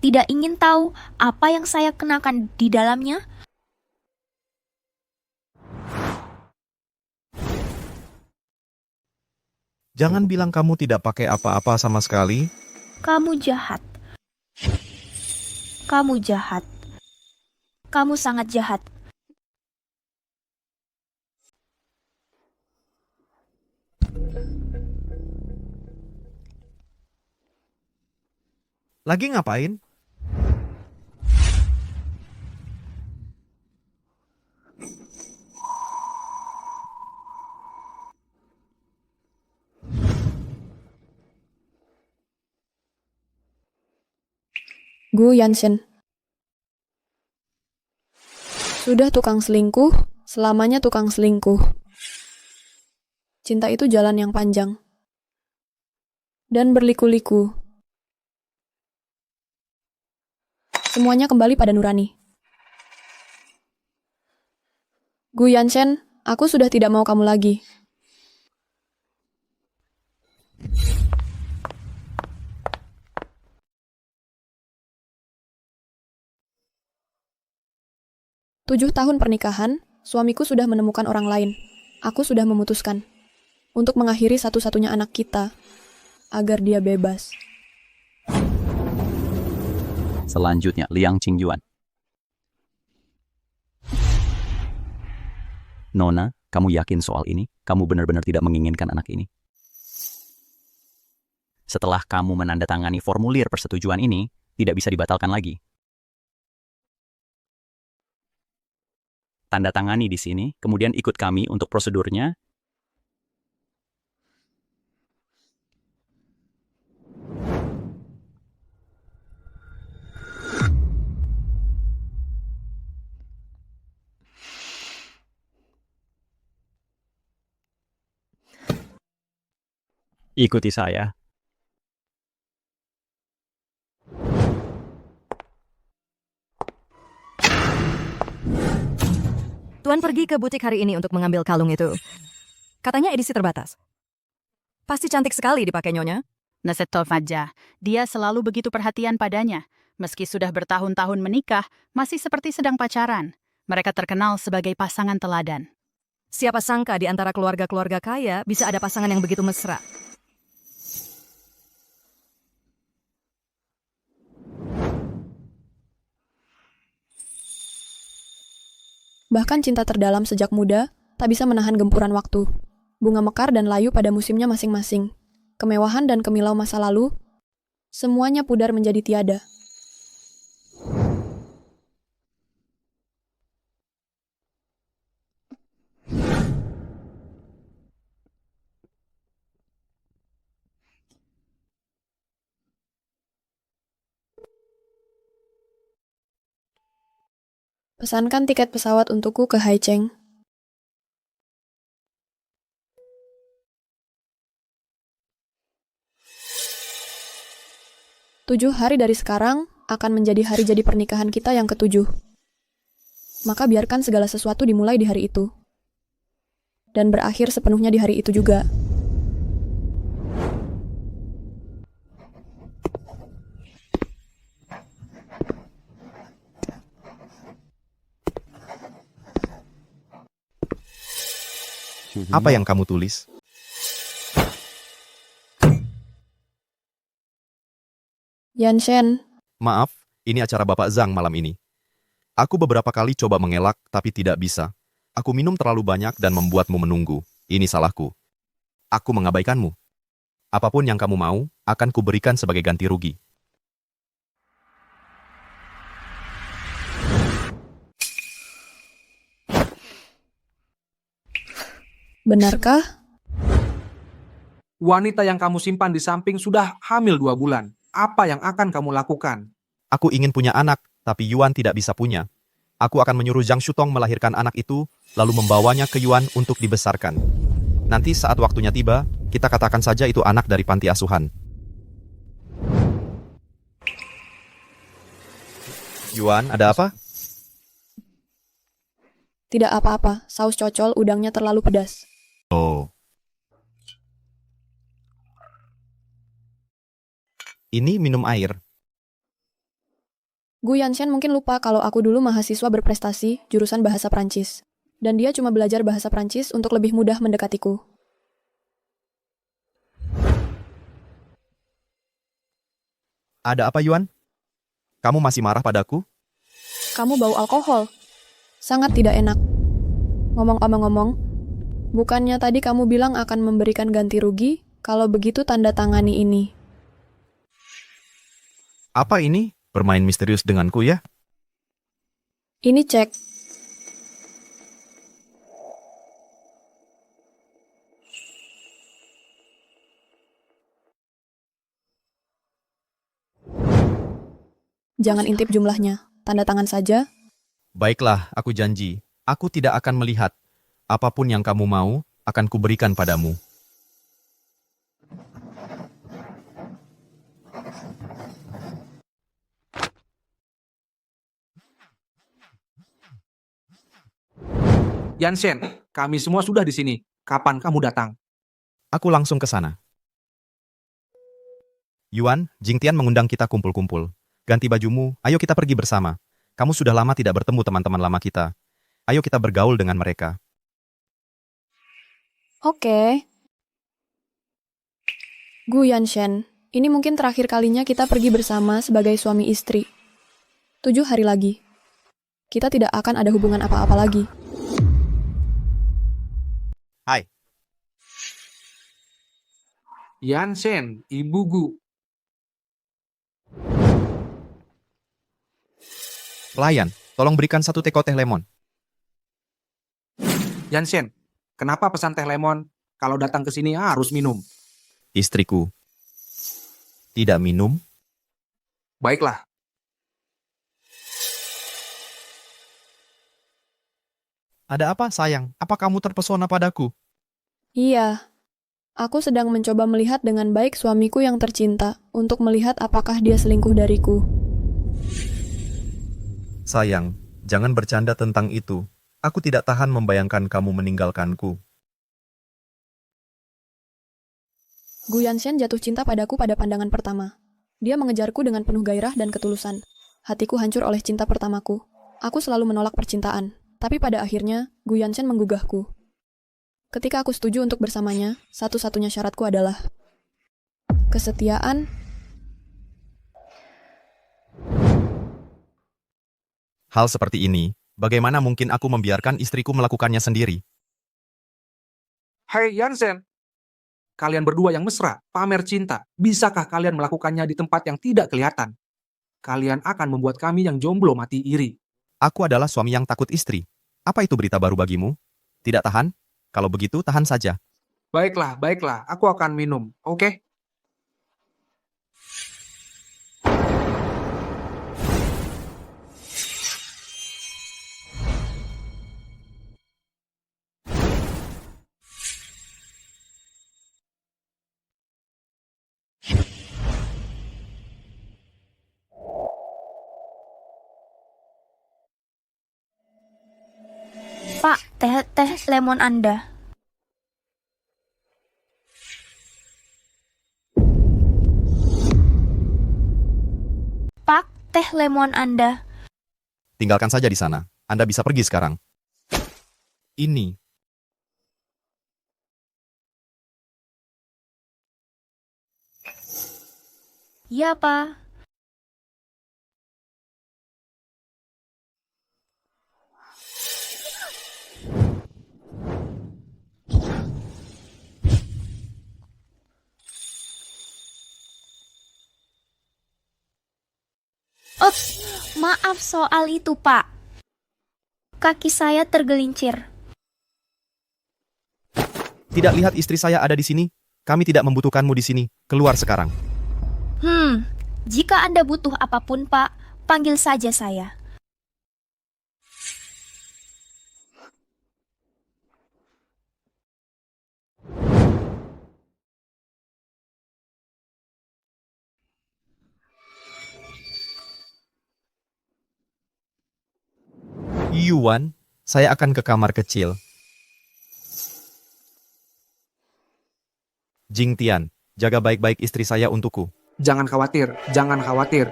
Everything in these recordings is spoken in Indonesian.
tidak ingin tahu apa yang saya kenakan di dalamnya? Jangan bilang kamu tidak pakai apa-apa sama sekali. Kamu jahat. Kamu jahat. Kamu sangat jahat. Lagi ngapain? Gu Yansen. Sudah tukang selingkuh, selamanya tukang selingkuh. Cinta itu jalan yang panjang. Dan berliku-liku. Semuanya kembali pada nurani. Gu Yansen, aku sudah tidak mau kamu lagi. Tujuh tahun pernikahan, suamiku sudah menemukan orang lain. Aku sudah memutuskan untuk mengakhiri satu-satunya anak kita agar dia bebas. Selanjutnya, Liang Qingyuan. Nona, kamu yakin soal ini? Kamu benar-benar tidak menginginkan anak ini? Setelah kamu menandatangani formulir persetujuan ini, tidak bisa dibatalkan lagi. Tanda tangani di sini, kemudian ikut kami untuk prosedurnya. Ikuti saya. Tuan pergi ke butik hari ini untuk mengambil kalung itu. Katanya edisi terbatas. Pasti cantik sekali dipakai nyonya. Nasetov aja. Dia selalu begitu perhatian padanya. Meski sudah bertahun-tahun menikah, masih seperti sedang pacaran. Mereka terkenal sebagai pasangan teladan. Siapa sangka di antara keluarga-keluarga kaya bisa ada pasangan yang begitu mesra. Bahkan cinta terdalam sejak muda tak bisa menahan gempuran waktu. Bunga mekar dan layu pada musimnya masing-masing. Kemewahan dan kemilau masa lalu, semuanya pudar menjadi tiada. Pesankan tiket pesawat untukku ke Haicheng. 7 hari dari sekarang akan menjadi hari jadi pernikahan kita yang ke-7. Maka biarkan segala sesuatu dimulai di hari itu. Dan berakhir sepenuhnya di hari itu juga. Apa yang kamu tulis? Yansen, Maaf, ini acara Bapak Zhang malam ini. Aku beberapa kali coba mengelak, tapi tidak bisa. Aku minum terlalu banyak dan membuatmu menunggu. Ini salahku. Aku mengabaikanmu. Apapun yang kamu mau, akan kuberikan sebagai ganti rugi. benarkah? Wanita yang kamu simpan di samping sudah hamil 2 bulan. Apa yang akan kamu lakukan? Aku ingin punya anak, tapi Yuan tidak bisa punya. Aku akan menyuruh Zhang Shutong melahirkan anak itu, lalu membawanya ke Yuan untuk dibesarkan. Nanti saat waktunya tiba, kita katakan saja itu anak dari panti asuhan. Yuan, ada apa? Tidak apa-apa, saus cocol udangnya terlalu pedas. Oh. Ini minum air. Gu Yanshen mungkin lupa kalau aku dulu mahasiswa berprestasi jurusan bahasa Prancis. Dan dia cuma belajar bahasa Prancis untuk lebih mudah mendekatiku. Ada apa, Yuan? Kamu masih marah padaku? Kamu bau alkohol. Sangat tidak enak. Ngomong-ngomong, bukannya tadi kamu bilang akan memberikan ganti rugi? Kalau begitu tanda tangani ini. Apa ini? Bermain misterius denganku ya? Ini cek. Jangan intip jumlahnya. Tanda tangan saja. Baiklah, aku janji. Aku tidak akan melihat. Apapun yang kamu mau, akan kuberikan padamu. Yanshen, kami semua sudah di sini. Kapan kamu datang? Aku langsung ke sana. Yuan, Jingtian mengundang kita kumpul-kumpul. Ganti bajumu, ayo kita pergi bersama. Kamu sudah lama tidak bertemu teman-teman lama kita. Ayo kita bergaul dengan mereka. Oke. Gu Yanshen, ini mungkin terakhir kalinya kita pergi bersama sebagai suami istri. 7 hari lagi. Kita tidak akan ada hubungan apa-apa lagi. Hai. Yanshen, Ibu Gu. Pelayan, tolong berikan 1 teko teh lemon. Yanshen, kenapa pesan teh lemon? Kalau datang ke sini harus minum. Istriku. Tidak minum? Baiklah. Ada apa, sayang? Apa kamu terpesona padaku? Iya. Aku sedang mencoba melihat dengan baik suamiku yang tercinta untuk melihat apakah dia selingkuh dariku. Sayang, jangan bercanda tentang itu. Aku tidak tahan membayangkan kamu meninggalkanku. Gu Yanshen jatuh cinta padaku pada pandangan pertama. Dia mengejarku dengan penuh gairah dan ketulusan. Hatiku hancur oleh cinta pertamaku. Aku selalu menolak percintaan. Tapi pada akhirnya, Gu Yanshen menggugahku. Ketika aku setuju untuk bersamanya, satu-satunya syaratku adalah kesetiaan. Hal seperti ini, bagaimana mungkin aku membiarkan istriku melakukannya sendiri? Hai Yanshen, kalian berdua yang mesra, pamer cinta. Bisakah kalian melakukannya di tempat yang tidak kelihatan? Kalian akan membuat kami yang jomblo mati iri. Aku adalah suami yang takut istri. Apa itu berita baru bagimu? Tidak tahan? Kalau begitu, tahan saja. Baiklah, baiklah, aku akan minum, oke? Pak, teh lemon Anda. Pak, teh lemon Anda. Tinggalkan saja di sana. Anda bisa pergi sekarang. Ini. Ya, Pak. Ups, maaf soal itu, Pak. Kaki saya tergelincir. Tidak lihat istri saya ada di sini? Kami tidak membutuhkanmu di sini. Keluar sekarang. Jika Anda butuh apapun, Pak, panggil saja saya. Yuan, saya akan ke kamar kecil. Jingtian, jaga baik-baik istri saya untukku. Jangan khawatir, jangan khawatir.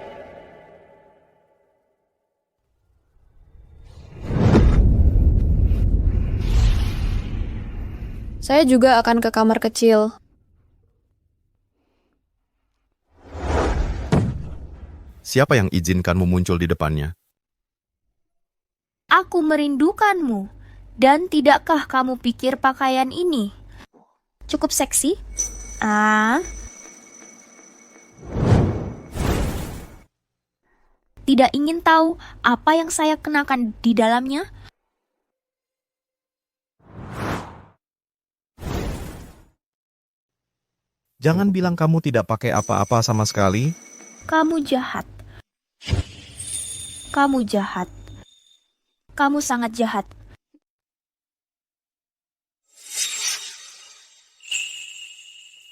Saya juga akan ke kamar kecil. Siapa yang izinkanmu muncul di depannya? Aku merindukanmu. Dan tidakkah kamu pikir pakaian ini cukup seksi? Tidak ingin tahu apa yang saya kenakan di dalamnya? Jangan bilang kamu tidak pakai apa-apa sama sekali. Kamu jahat. Kamu jahat. Kamu sangat jahat.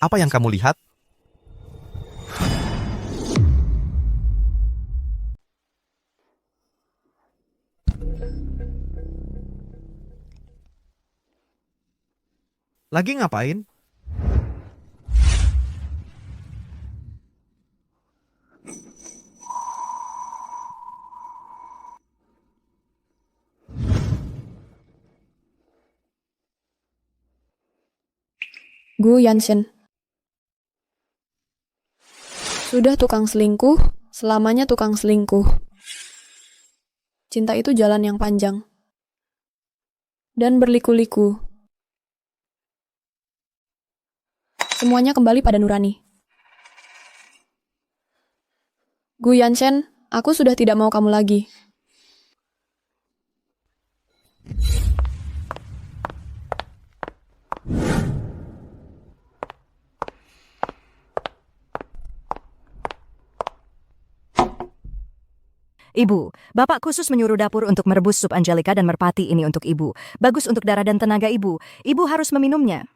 Apa yang kamu lihat? Lagi ngapain? Gu Yanshen. Sudah tukang selingkuh, selamanya tukang selingkuh. Cinta itu jalan yang panjang. Dan berliku-liku. Semuanya kembali pada nurani. Gu Yanshen, aku sudah tidak mau kamu lagi. Ibu, Bapak khusus menyuruh dapur untuk merebus sup Angelika dan merpati ini untuk Ibu. Bagus untuk darah dan tenaga Ibu. Ibu harus meminumnya.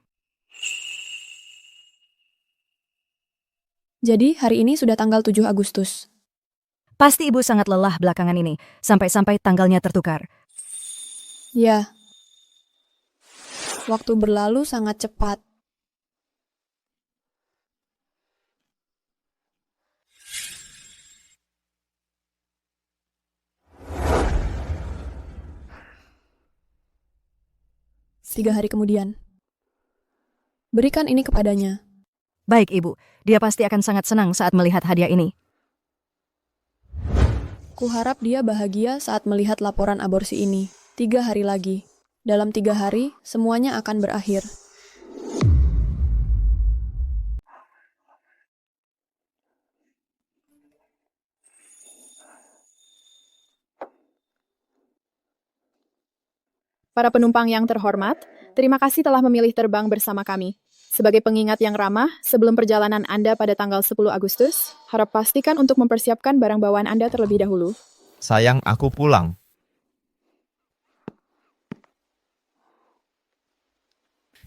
Jadi, hari ini sudah tanggal 7 Agustus. Pasti Ibu sangat lelah belakangan ini, sampai-sampai tanggalnya tertukar. Ya. Waktu berlalu sangat cepat. Tiga hari kemudian. Berikan ini kepadanya. Baik Ibu, dia pasti akan sangat senang saat melihat hadiah ini. Kuharap dia bahagia saat melihat laporan aborsi ini. 3 hari lagi. Dalam 3 hari, semuanya akan berakhir. Para penumpang yang terhormat, terima kasih telah memilih terbang bersama kami. Sebagai pengingat yang ramah, sebelum perjalanan Anda pada tanggal 10 Agustus, harap pastikan untuk mempersiapkan barang bawaan Anda terlebih dahulu. Sayang, aku pulang.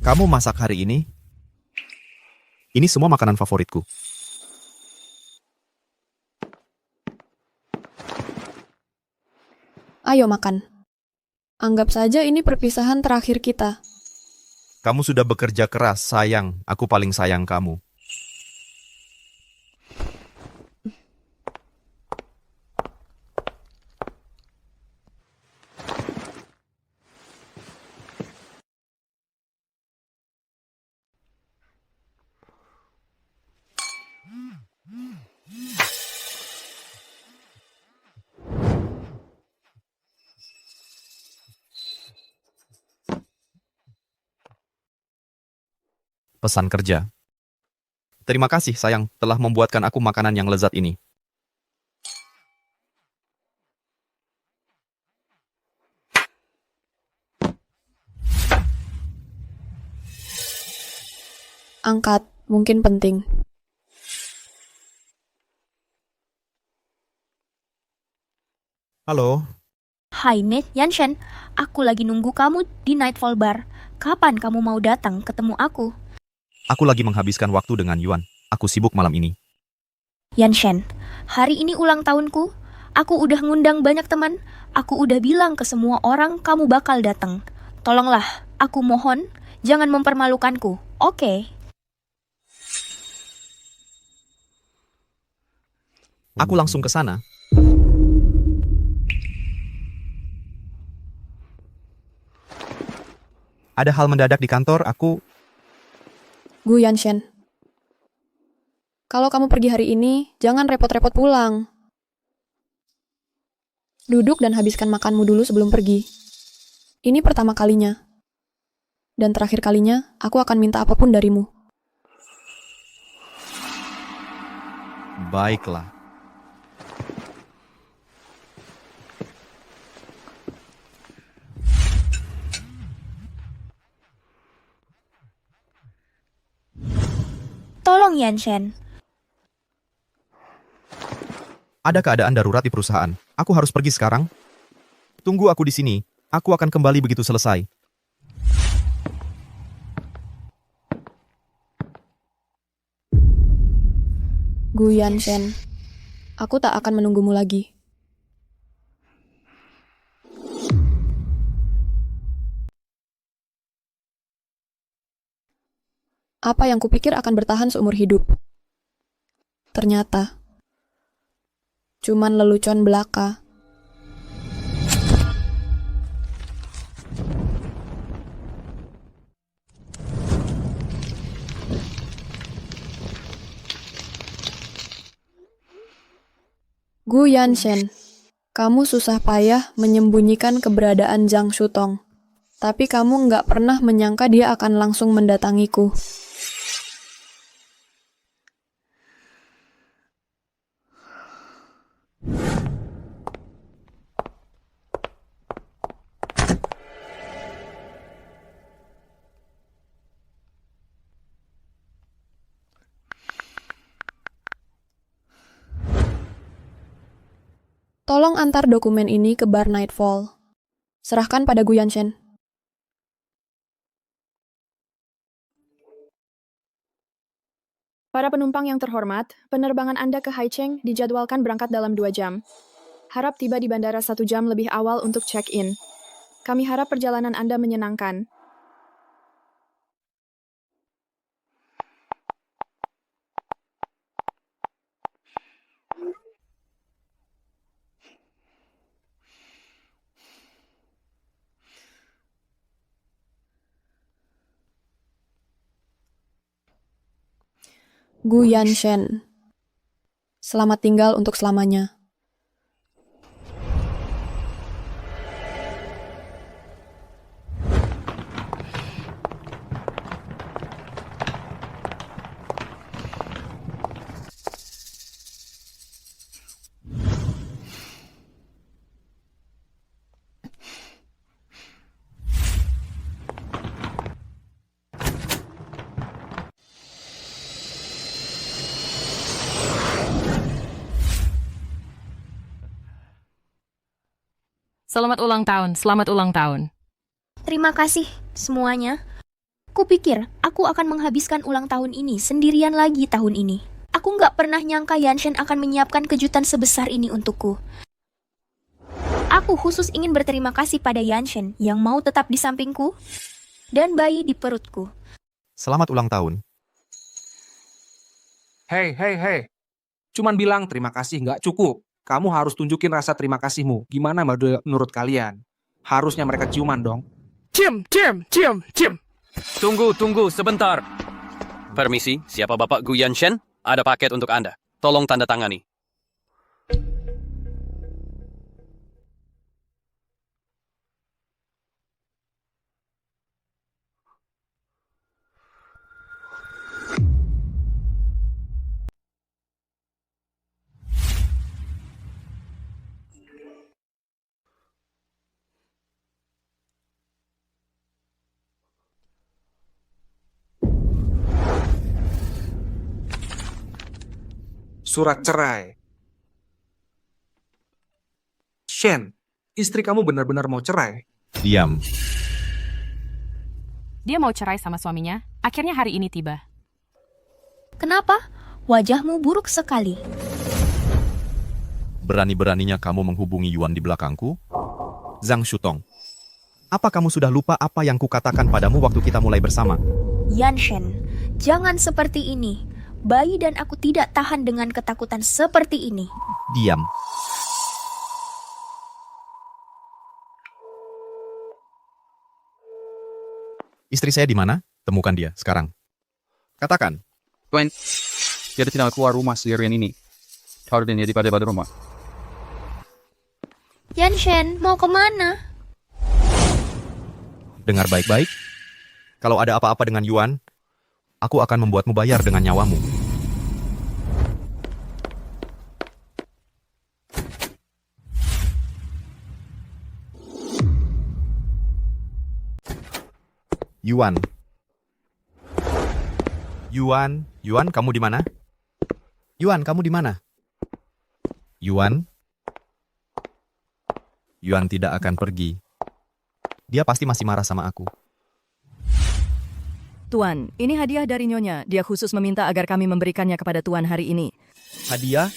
Kamu masak hari ini? Ini semua makanan favoritku. Ayo makan. Anggap saja ini perpisahan terakhir kita. Kamu sudah bekerja keras, sayang. Aku paling sayang kamu. Pesan kerja. Terima kasih, sayang, telah membuatkan aku makanan yang lezat ini. Angkat, mungkin penting. Halo, Hai Mate Yanshen, aku lagi nunggu kamu di Nightfall Bar. Kapan kamu mau datang ketemu aku? aku lagi menghabiskan waktu dengan Yuan. Aku sibuk malam ini. Yanshen, hari ini ulang tahunku. Aku udah ngundang banyak teman. Aku udah bilang ke semua orang kamu bakal datang. Tolonglah, aku mohon, jangan mempermalukanku, oke? Aku langsung ke sana. Ada hal mendadak di kantor, Gu Yanshen. Kalau kamu pergi hari ini, jangan repot-repot pulang. Duduk dan habiskan makanmu dulu sebelum pergi. Ini pertama kalinya. Dan terakhir kalinya, aku akan minta apapun darimu. Baiklah. Tolong Yanshen. Ada keadaan darurat di perusahaan. Aku harus pergi sekarang. Tunggu aku di sini. Aku akan kembali begitu selesai. Gu Yanshen, aku tak akan menunggumu lagi. Apa yang kupikir akan bertahan seumur hidup? Ternyata, cuman lelucon belaka. Gu Yanshen, kamu susah payah menyembunyikan keberadaan Zhang Shutong. Tapi kamu nggak pernah menyangka dia akan langsung mendatangiku. Tolong antar dokumen ini ke bar Nightfall. Serahkan pada Gu Yanshen. Para penumpang yang terhormat, penerbangan Anda ke Haicheng dijadwalkan berangkat dalam 2 jam. Harap tiba di bandara 1 jam lebih awal untuk check-in. Kami harap perjalanan Anda menyenangkan. Gu Yanshen. Selamat tinggal untuk selamanya. Selamat ulang tahun, selamat ulang tahun. Terima kasih semuanya. Kupikir aku akan menghabiskan ulang tahun ini sendirian lagi tahun ini. Aku nggak pernah nyangka Yanshen akan menyiapkan kejutan sebesar ini untukku. Aku khusus ingin berterima kasih pada Yanshen yang mau tetap di sampingku dan bayi di perutku. Selamat ulang tahun. Hei, hei, hei. Cuman bilang terima kasih nggak cukup. Kamu harus tunjukin rasa terima kasihmu. Gimana menurut kalian? Harusnya mereka ciuman dong. Cium. Tunggu sebentar. Permisi, siapa Bapak Gu Yanshen? Ada paket untuk Anda. Tolong tanda tangani. Surat cerai. Shen, istri kamu benar-benar mau cerai? Diam. Dia mau cerai sama suaminya, akhirnya hari ini tiba. Kenapa? Wajahmu buruk sekali. Berani-beraninya kamu menghubungi Yuan di belakangku? Zhang Shutong. Apa kamu sudah lupa apa yang kukatakan padamu waktu kita mulai bersama? Yanshen, jangan seperti ini. Bayi dan aku tidak tahan dengan ketakutan seperti ini. Diam. Istri saya di mana? Temukan dia sekarang. Katakan. Tuan, dia tidak keluar rumah seharian ini. Taruh dia di pada rumah. Yanshen, mau kemana? Dengar baik-baik. Kalau ada apa-apa dengan Yuan, aku akan membuatmu bayar dengan nyawamu. Yuan. Yuan, kamu di mana? Yuan, kamu di mana? Yuan tidak akan pergi. Dia pasti masih marah sama aku. Tuan, ini hadiah dari Nyonya. Dia khusus meminta agar kami memberikannya kepada Tuan hari ini. Hadiah?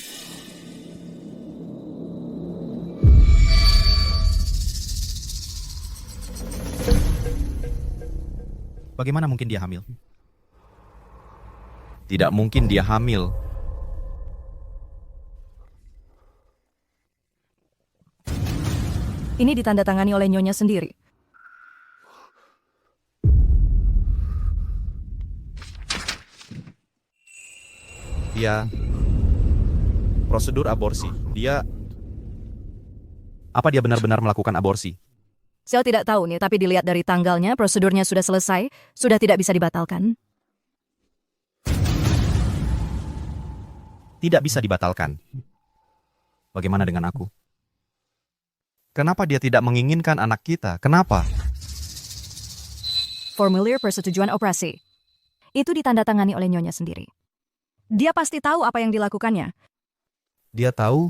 Bagaimana mungkin dia hamil? Tidak mungkin dia hamil. Ini ditandatangani oleh Nyonya sendiri. Dia prosedur aborsi. Apa dia benar-benar melakukan aborsi? Saya tidak tahu nih, tapi dilihat dari tanggalnya, prosedurnya sudah selesai, sudah tidak bisa dibatalkan. Tidak bisa dibatalkan. Bagaimana dengan aku? Kenapa dia tidak menginginkan anak kita? Kenapa? Formulir persetujuan operasi. Itu ditandatangani oleh Nyonya sendiri. Dia pasti tahu apa yang dilakukannya. Dia tahu?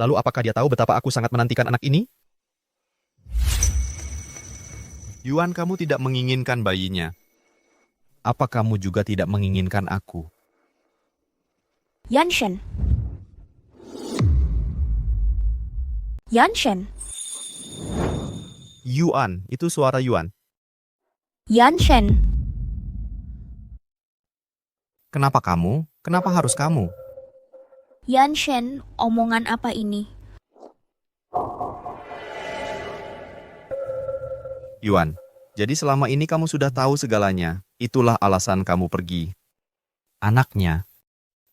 Lalu apakah dia tahu betapa aku sangat menantikan anak ini? Yuan, kamu tidak menginginkan bayinya. Apa kamu juga tidak menginginkan aku? Yanshen. Yanshen. Yuan, itu suara Yuan. Yanshen. Kenapa kamu? Kenapa harus kamu? Yanshen, omongan apa ini? Yuan, jadi selama ini kamu sudah tahu segalanya. Itulah alasan kamu pergi. Anaknya.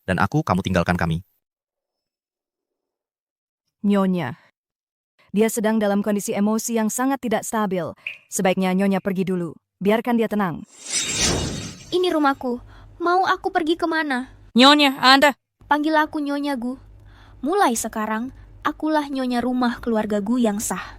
Dan kamu tinggalkan kami. Nyonya. Dia sedang dalam kondisi emosi yang sangat tidak stabil. Sebaiknya Nyonya pergi dulu. Biarkan dia tenang. Ini rumahku. Mau aku pergi kemana? Nyonya, Anda. Panggil aku Nyonya Gu. Mulai sekarang, akulah Nyonya rumah keluarga Gu yang sah.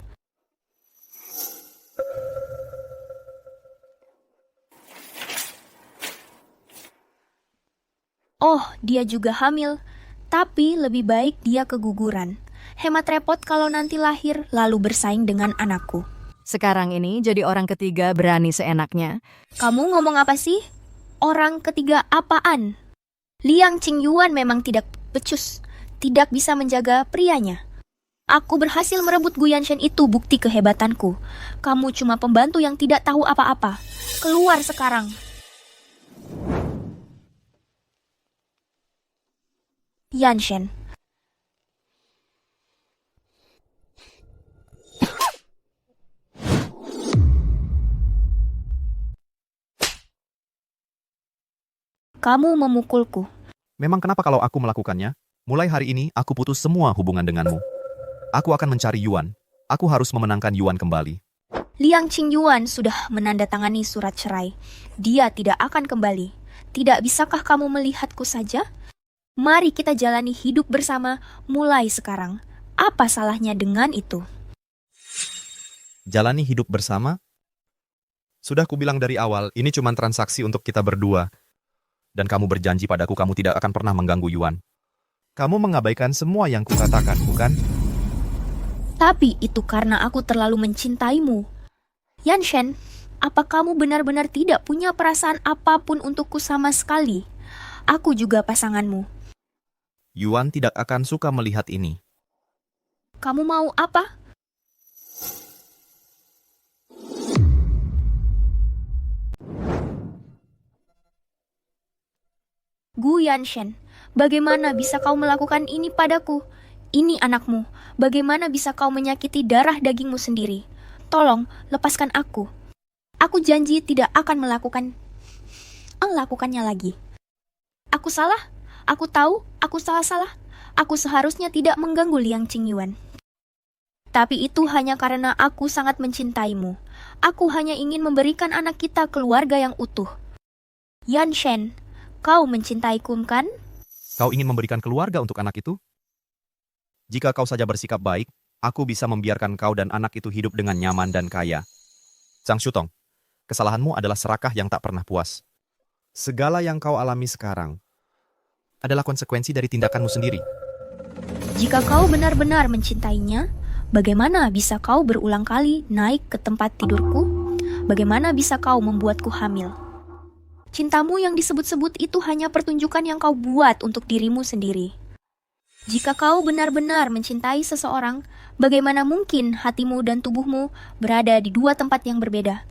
Oh, dia juga hamil. Tapi lebih baik dia keguguran. Hemat repot kalau nanti lahir lalu bersaing dengan anakku. Sekarang ini jadi orang ketiga berani seenaknya. Kamu ngomong apa sih? Orang ketiga apaan? Liang Qingyuan memang tidak becus. Tidak bisa menjaga prianya. Aku berhasil merebut Gu Yanshen itu, bukti kehebatanku. Kamu cuma pembantu yang tidak tahu apa-apa. Keluar sekarang. Yanshen. Kamu memukulku. Memang kenapa kalau aku melakukannya? Mulai hari ini, aku putus semua hubungan denganmu. Aku akan mencari Yuan. Aku harus memenangkan Yuan kembali. Liang Qingyuan sudah menandatangani surat cerai. Dia tidak akan kembali. Tidak bisakah kamu melihatku saja? Mari kita jalani hidup bersama mulai sekarang. Apa salahnya dengan itu? Jalani hidup bersama? Sudah kubilang dari awal, ini cuma transaksi untuk kita berdua. Dan kamu berjanji padaku kamu tidak akan pernah mengganggu Yuan. Kamu mengabaikan semua yang kukatakan, bukan? Tapi itu karena aku terlalu mencintaimu. Yanshen, apa kamu benar-benar tidak punya perasaan apapun untukku sama sekali? Aku juga pasanganmu. Yuan tidak akan suka melihat ini. Kamu mau apa? Gu Yanshen, bagaimana bisa kau melakukan ini padaku? Ini anakmu. Bagaimana bisa kau menyakiti darah dagingmu sendiri? Tolong, lepaskan aku. Aku janji tidak akan melakukannya lagi. Aku salah. Aku tahu, aku salah. Aku seharusnya tidak mengganggu Liang Qingyuan. Tapi itu hanya karena aku sangat mencintaimu. Aku hanya ingin memberikan anak kita keluarga yang utuh. Yan Shen, kau mencintaiku kan? Kau ingin memberikan keluarga untuk anak itu? Jika kau saja bersikap baik, aku bisa membiarkan kau dan anak itu hidup dengan nyaman dan kaya. Zhang Shutong, kesalahanmu adalah serakah yang tak pernah puas. Segala yang kau alami sekarang adalah konsekuensi dari tindakanmu sendiri. Jika kau benar-benar mencintainya, bagaimana bisa kau berulang kali naik ke tempat tidurku? Bagaimana bisa kau membuatku hamil? Cintamu yang disebut-sebut itu hanya pertunjukan yang kau buat untuk dirimu sendiri. Jika kau benar-benar mencintai seseorang, bagaimana mungkin hatimu dan tubuhmu berada di dua tempat yang berbeda?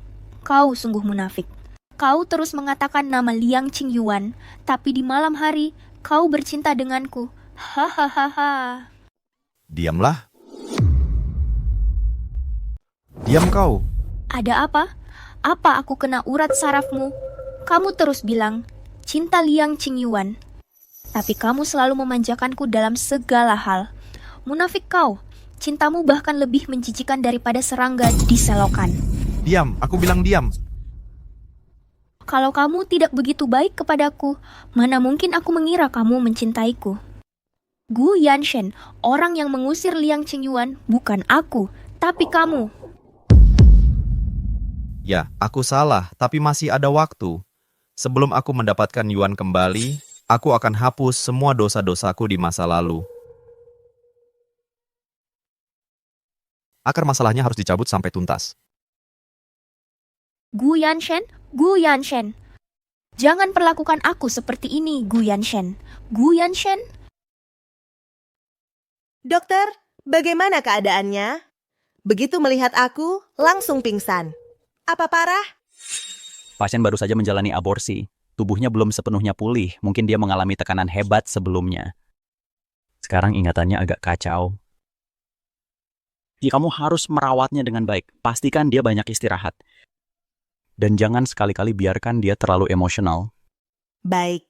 Kau sungguh munafik. Kau terus mengatakan nama Liang Qingyuan, tapi di malam hari kau bercinta denganku. Hahaha. Diamlah. Diam kau. Ada apa? Apa aku kena urat sarafmu? Kamu terus bilang, cinta Liang Qingyuan. Tapi kamu selalu memanjakanku dalam segala hal. Munafik kau. Cintamu bahkan lebih menjijikan daripada serangga di selokan. Diam, aku bilang diam. Kalau kamu tidak begitu baik kepadaku, mana mungkin aku mengira kamu mencintaiku. Gu Yanshen, orang yang mengusir Liang Qingyuan, bukan aku, tapi kamu. Ya, aku salah, tapi masih ada waktu. Sebelum aku mendapatkan Yuan kembali, aku akan hapus semua dosa-dosaku di masa lalu. Akar masalahnya harus dicabut sampai tuntas. Gu Yanshen. Jangan perlakukan aku seperti ini, Gu Yanshen. Gu Yanshen. Dokter, bagaimana keadaannya? Begitu melihat aku, langsung pingsan. Apa parah? Pasien baru saja menjalani aborsi. Tubuhnya belum sepenuhnya pulih. Mungkin dia mengalami tekanan hebat sebelumnya. Sekarang ingatannya agak kacau. Jadi kamu harus merawatnya dengan baik. Pastikan dia banyak istirahat. Dan jangan sekali-kali biarkan dia terlalu emosional. Baik.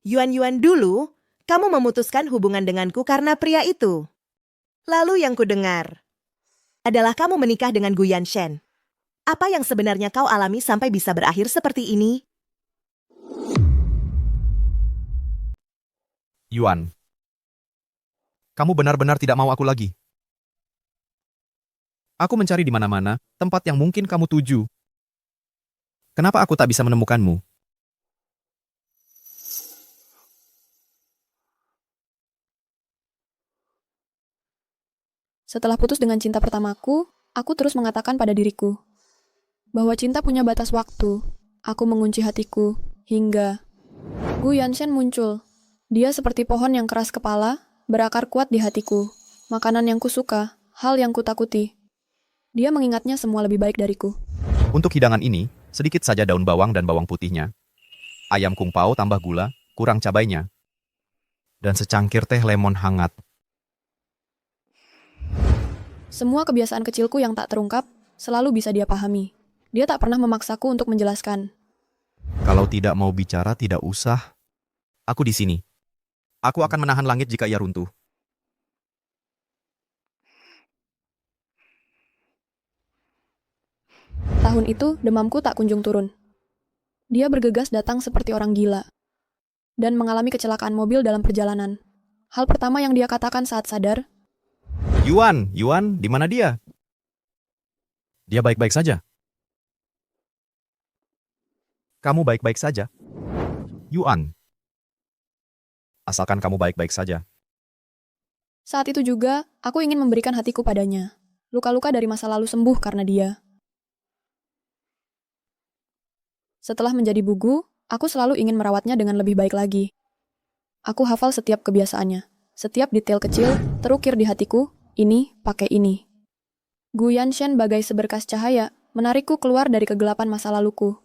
Yuan dulu, kamu memutuskan hubungan denganku karena pria itu. Lalu yang kudengar adalah kamu menikah dengan Gu Yanshen. Apa yang sebenarnya kau alami sampai bisa berakhir seperti ini? Yuan, kamu benar-benar tidak mau aku lagi. Aku mencari di mana-mana tempat yang mungkin kamu tuju. Kenapa aku tak bisa menemukanmu? Setelah putus dengan cinta pertamaku, aku terus mengatakan pada diriku bahwa cinta punya batas waktu. Aku mengunci hatiku hingga Gu Yanshen muncul. Dia seperti pohon yang keras kepala, berakar kuat di hatiku. Makanan yang kusuka, hal yang kutakuti. Dia mengingatnya semua lebih baik dariku. Untuk hidangan ini, sedikit saja daun bawang dan bawang putihnya. Ayam kung pao tambah gula, kurang cabainya. Dan secangkir teh lemon hangat. Semua kebiasaan kecilku yang tak terungkap selalu bisa dia pahami. Dia tak pernah memaksaku untuk menjelaskan. Kalau tidak mau bicara, tidak usah. Aku di sini. Aku akan menahan langit jika ia runtuh. Tahun itu, demamku tak kunjung turun. Dia bergegas datang seperti orang gila dan mengalami kecelakaan mobil dalam perjalanan. Hal pertama yang dia katakan saat sadar, Yuan, di mana dia? Dia baik-baik saja. Kamu baik-baik saja? Yuan. Asalkan kamu baik-baik saja. saat itu juga, aku ingin memberikan hatiku padanya. Luka-luka dari masa lalu sembuh karena dia. Setelah menjadi bugu, aku selalu ingin merawatnya dengan lebih baik lagi. Aku hafal setiap kebiasaannya. Setiap detail kecil terukir di hatiku, ini pakai ini. Gu Yanshen bagai seberkas cahaya, menarikku keluar dari kegelapan masa laluku.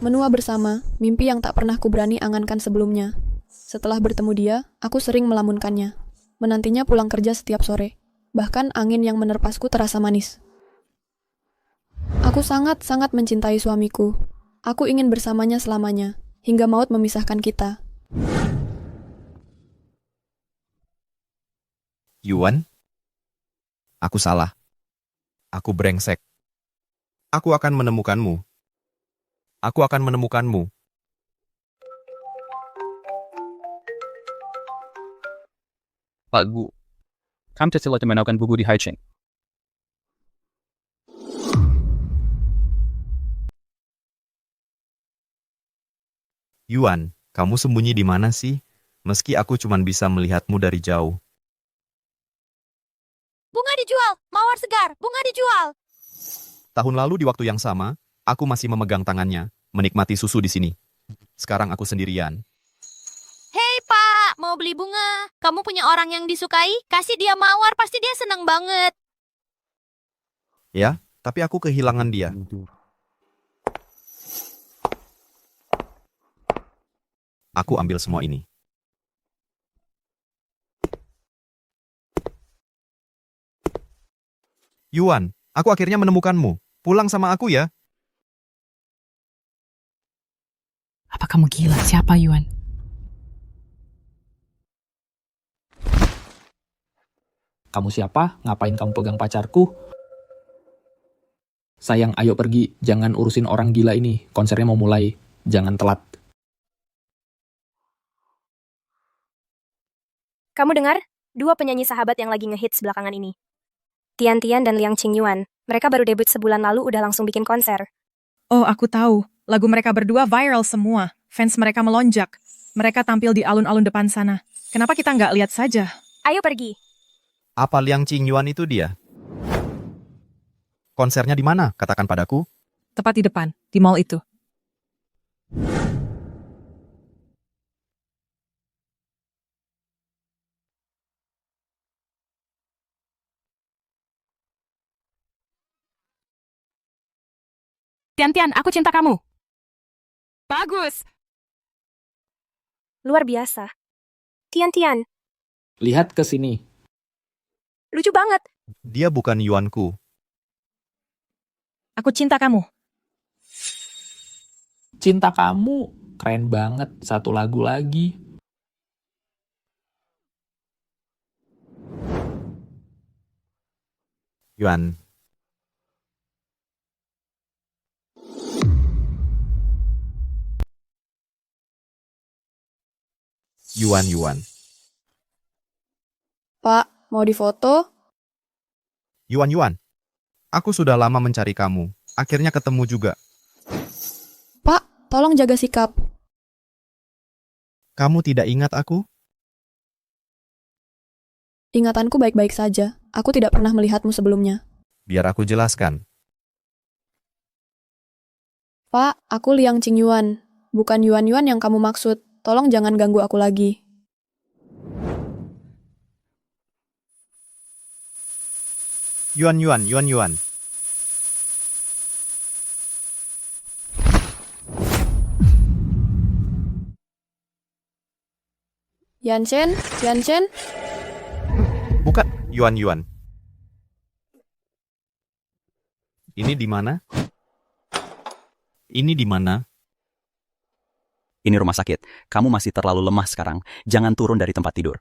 Menua bersama, mimpi yang tak pernah kuberani angankan sebelumnya. Setelah bertemu dia, aku sering melamunkannya. Menantinya pulang kerja setiap sore. Bahkan angin yang menerpasku terasa manis. Aku sangat-sangat mencintai suamiku. Aku ingin bersamanya selamanya, hingga maut memisahkan kita. Yuan? Aku salah. Aku brengsek. Aku akan menemukanmu. Aku akan menemukanmu. Pak Gu, kamu telah menemukan buku di Haicheng. Yuan, kamu sembunyi di mana sih? Meski aku cuma bisa melihatmu dari jauh. Bunga dijual! Mawar segar! Bunga dijual! Tahun lalu di waktu yang sama, aku masih memegang tangannya, menikmati susu di sini. Sekarang aku sendirian. Hei Pak, mau beli bunga? Kamu punya orang yang disukai? Kasih dia mawar, pasti dia senang banget. Ya, tapi aku kehilangan dia. Aku ambil semua ini. Yuan, aku akhirnya menemukanmu. Pulang sama aku ya. Apa kamu gila? Siapa Yuan? Kamu siapa? Ngapain kamu pegang pacarku? Sayang, ayo pergi. Jangan urusin orang gila ini. Konsernya mau mulai. Jangan telat. Kamu dengar? Dua penyanyi sahabat yang lagi ngehits belakangan ini. Tian Tian dan Liang Qingyuan. Mereka baru debut sebulan lalu udah langsung bikin konser. Oh, aku tahu. Lagu mereka berdua viral semua. Fans mereka melonjak. Mereka tampil di alun-alun depan sana. Kenapa kita nggak lihat saja? Ayo pergi. Apa Liang Qingyuan itu dia? Konsernya di mana? Katakan padaku. Tepat di depan, di mall itu. Tian-Tian, aku cinta kamu. Bagus. Luar biasa. Tian Tian, Lihat ke sini. lucu banget. Dia bukan Yuanku. Aku cinta kamu. Cinta kamu. Keren banget. Satu lagu lagi. Yuan. Yuan. Pak, mau difoto? Yuan. Aku sudah lama mencari kamu. Akhirnya ketemu juga. Pak, tolong jaga sikap. Kamu tidak ingat aku? Ingatanku baik-baik saja. Aku tidak pernah melihatmu sebelumnya. Biar aku jelaskan. Pak, aku Liang Qingyuan. Bukan Yuan-Yuan yang kamu maksud. Tolong jangan ganggu aku lagi. Yuan. Yanchen? Bukan Yuan. Ini di mana? Ini rumah sakit. Kamu masih terlalu lemah sekarang. Jangan turun dari tempat tidur.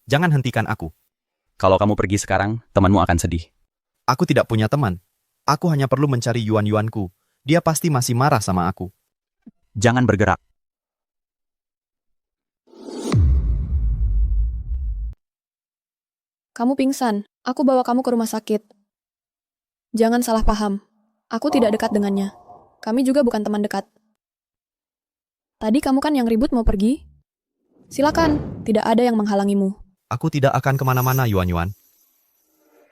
Jangan hentikan aku. Kalau kamu pergi sekarang, temanmu akan sedih. Aku tidak punya teman. Aku hanya perlu mencari Yuan-Yuanku. Dia pasti masih marah sama aku. Jangan bergerak. Kamu pingsan. Aku bawa kamu ke rumah sakit. Jangan salah paham. Aku tidak dekat dengannya. Kami juga bukan teman dekat. Tadi kamu kan yang ribut mau pergi? Silakan, tidak ada yang menghalangimu. Aku tidak akan kemana-mana, Yuan.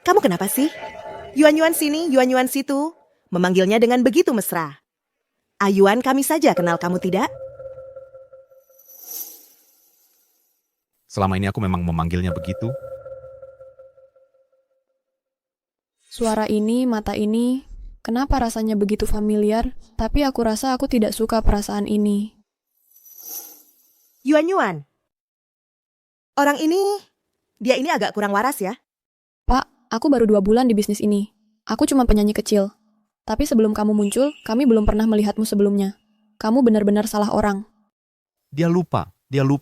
Kamu kenapa sih? Yuan sini, Yuan situ. Memanggilnya dengan begitu mesra. Ayuan kami saja kenal kamu tidak? Selama ini aku memang memanggilnya begitu. Suara ini, mata ini, kenapa rasanya begitu familiar, tapi aku rasa aku tidak suka perasaan ini. Yuan. Orang ini, dia ini agak kurang waras ya. Pak, aku baru 2 bulan di bisnis ini. Aku cuma penyanyi kecil. Tapi sebelum kamu muncul, kami belum pernah melihatmu sebelumnya. Kamu benar-benar salah orang. Dia lupa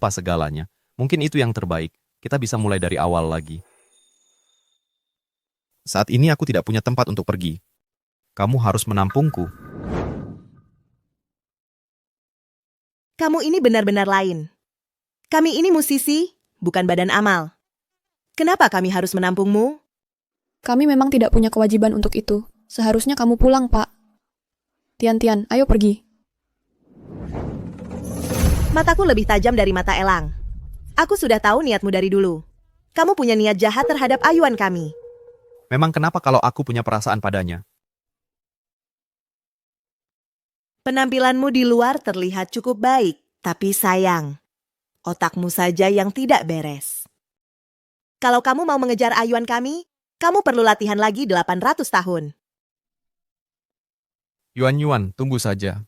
segalanya. Mungkin itu yang terbaik. Kita bisa mulai dari awal lagi. Saat ini aku tidak punya tempat untuk pergi. Kamu harus menampungku. Kamu ini benar-benar lain. Kami ini musisi, bukan badan amal. Kenapa kami harus menampungmu? Kami memang tidak punya kewajiban untuk itu. Seharusnya kamu pulang, Pak. Tian, ayo pergi. Mataku lebih tajam dari mata elang. Aku sudah tahu niatmu dari dulu. Kamu punya niat jahat terhadap Ayuan kami. Memang kenapa kalau aku punya perasaan padanya? Penampilanmu di luar terlihat cukup baik, tapi sayang, otakmu saja yang tidak beres. Kalau kamu mau mengejar Ayuan kami, kamu perlu latihan lagi 800 tahun. Yuan, tunggu saja.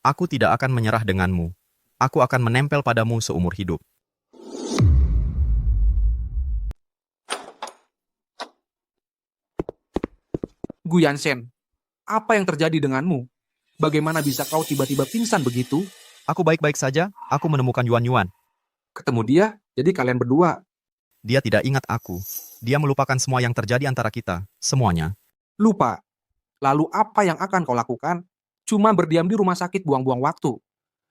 Aku tidak akan menyerah denganmu. Aku akan menempel padamu seumur hidup. Gu Yanshen, apa yang terjadi denganmu? Bagaimana bisa kau tiba-tiba pingsan begitu? Aku baik-baik saja, aku menemukan Yuan. Ketemu dia, jadi kalian berdua. Dia tidak ingat aku. Dia melupakan semua yang terjadi antara kita, semuanya. Lupa. Lalu apa yang akan kau lakukan? Cuma berdiam di rumah sakit buang-buang waktu.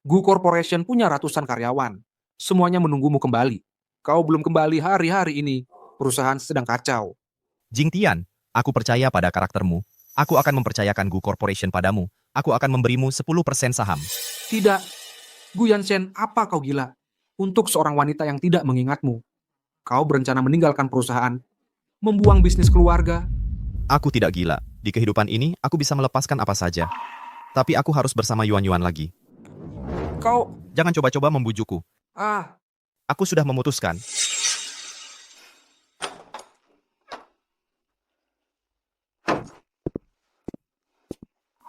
Gu Corporation punya ratusan karyawan. Semuanya menunggumu kembali. Kau belum kembali hari-hari ini. Perusahaan sedang kacau. Jing Tian, aku percaya pada karaktermu. Aku akan mempercayakan Gu Corporation padamu. Aku akan memberimu 10% saham. Tidak. Gu Yanshen, apa kau gila? Untuk seorang wanita yang tidak mengingatmu. Kau berencana meninggalkan perusahaan. Membuang bisnis keluarga. Aku tidak gila. Di kehidupan ini, aku bisa melepaskan apa saja. Tapi aku harus bersama Yuan lagi. Kau... Jangan coba-coba membujukku. Aku sudah memutuskan.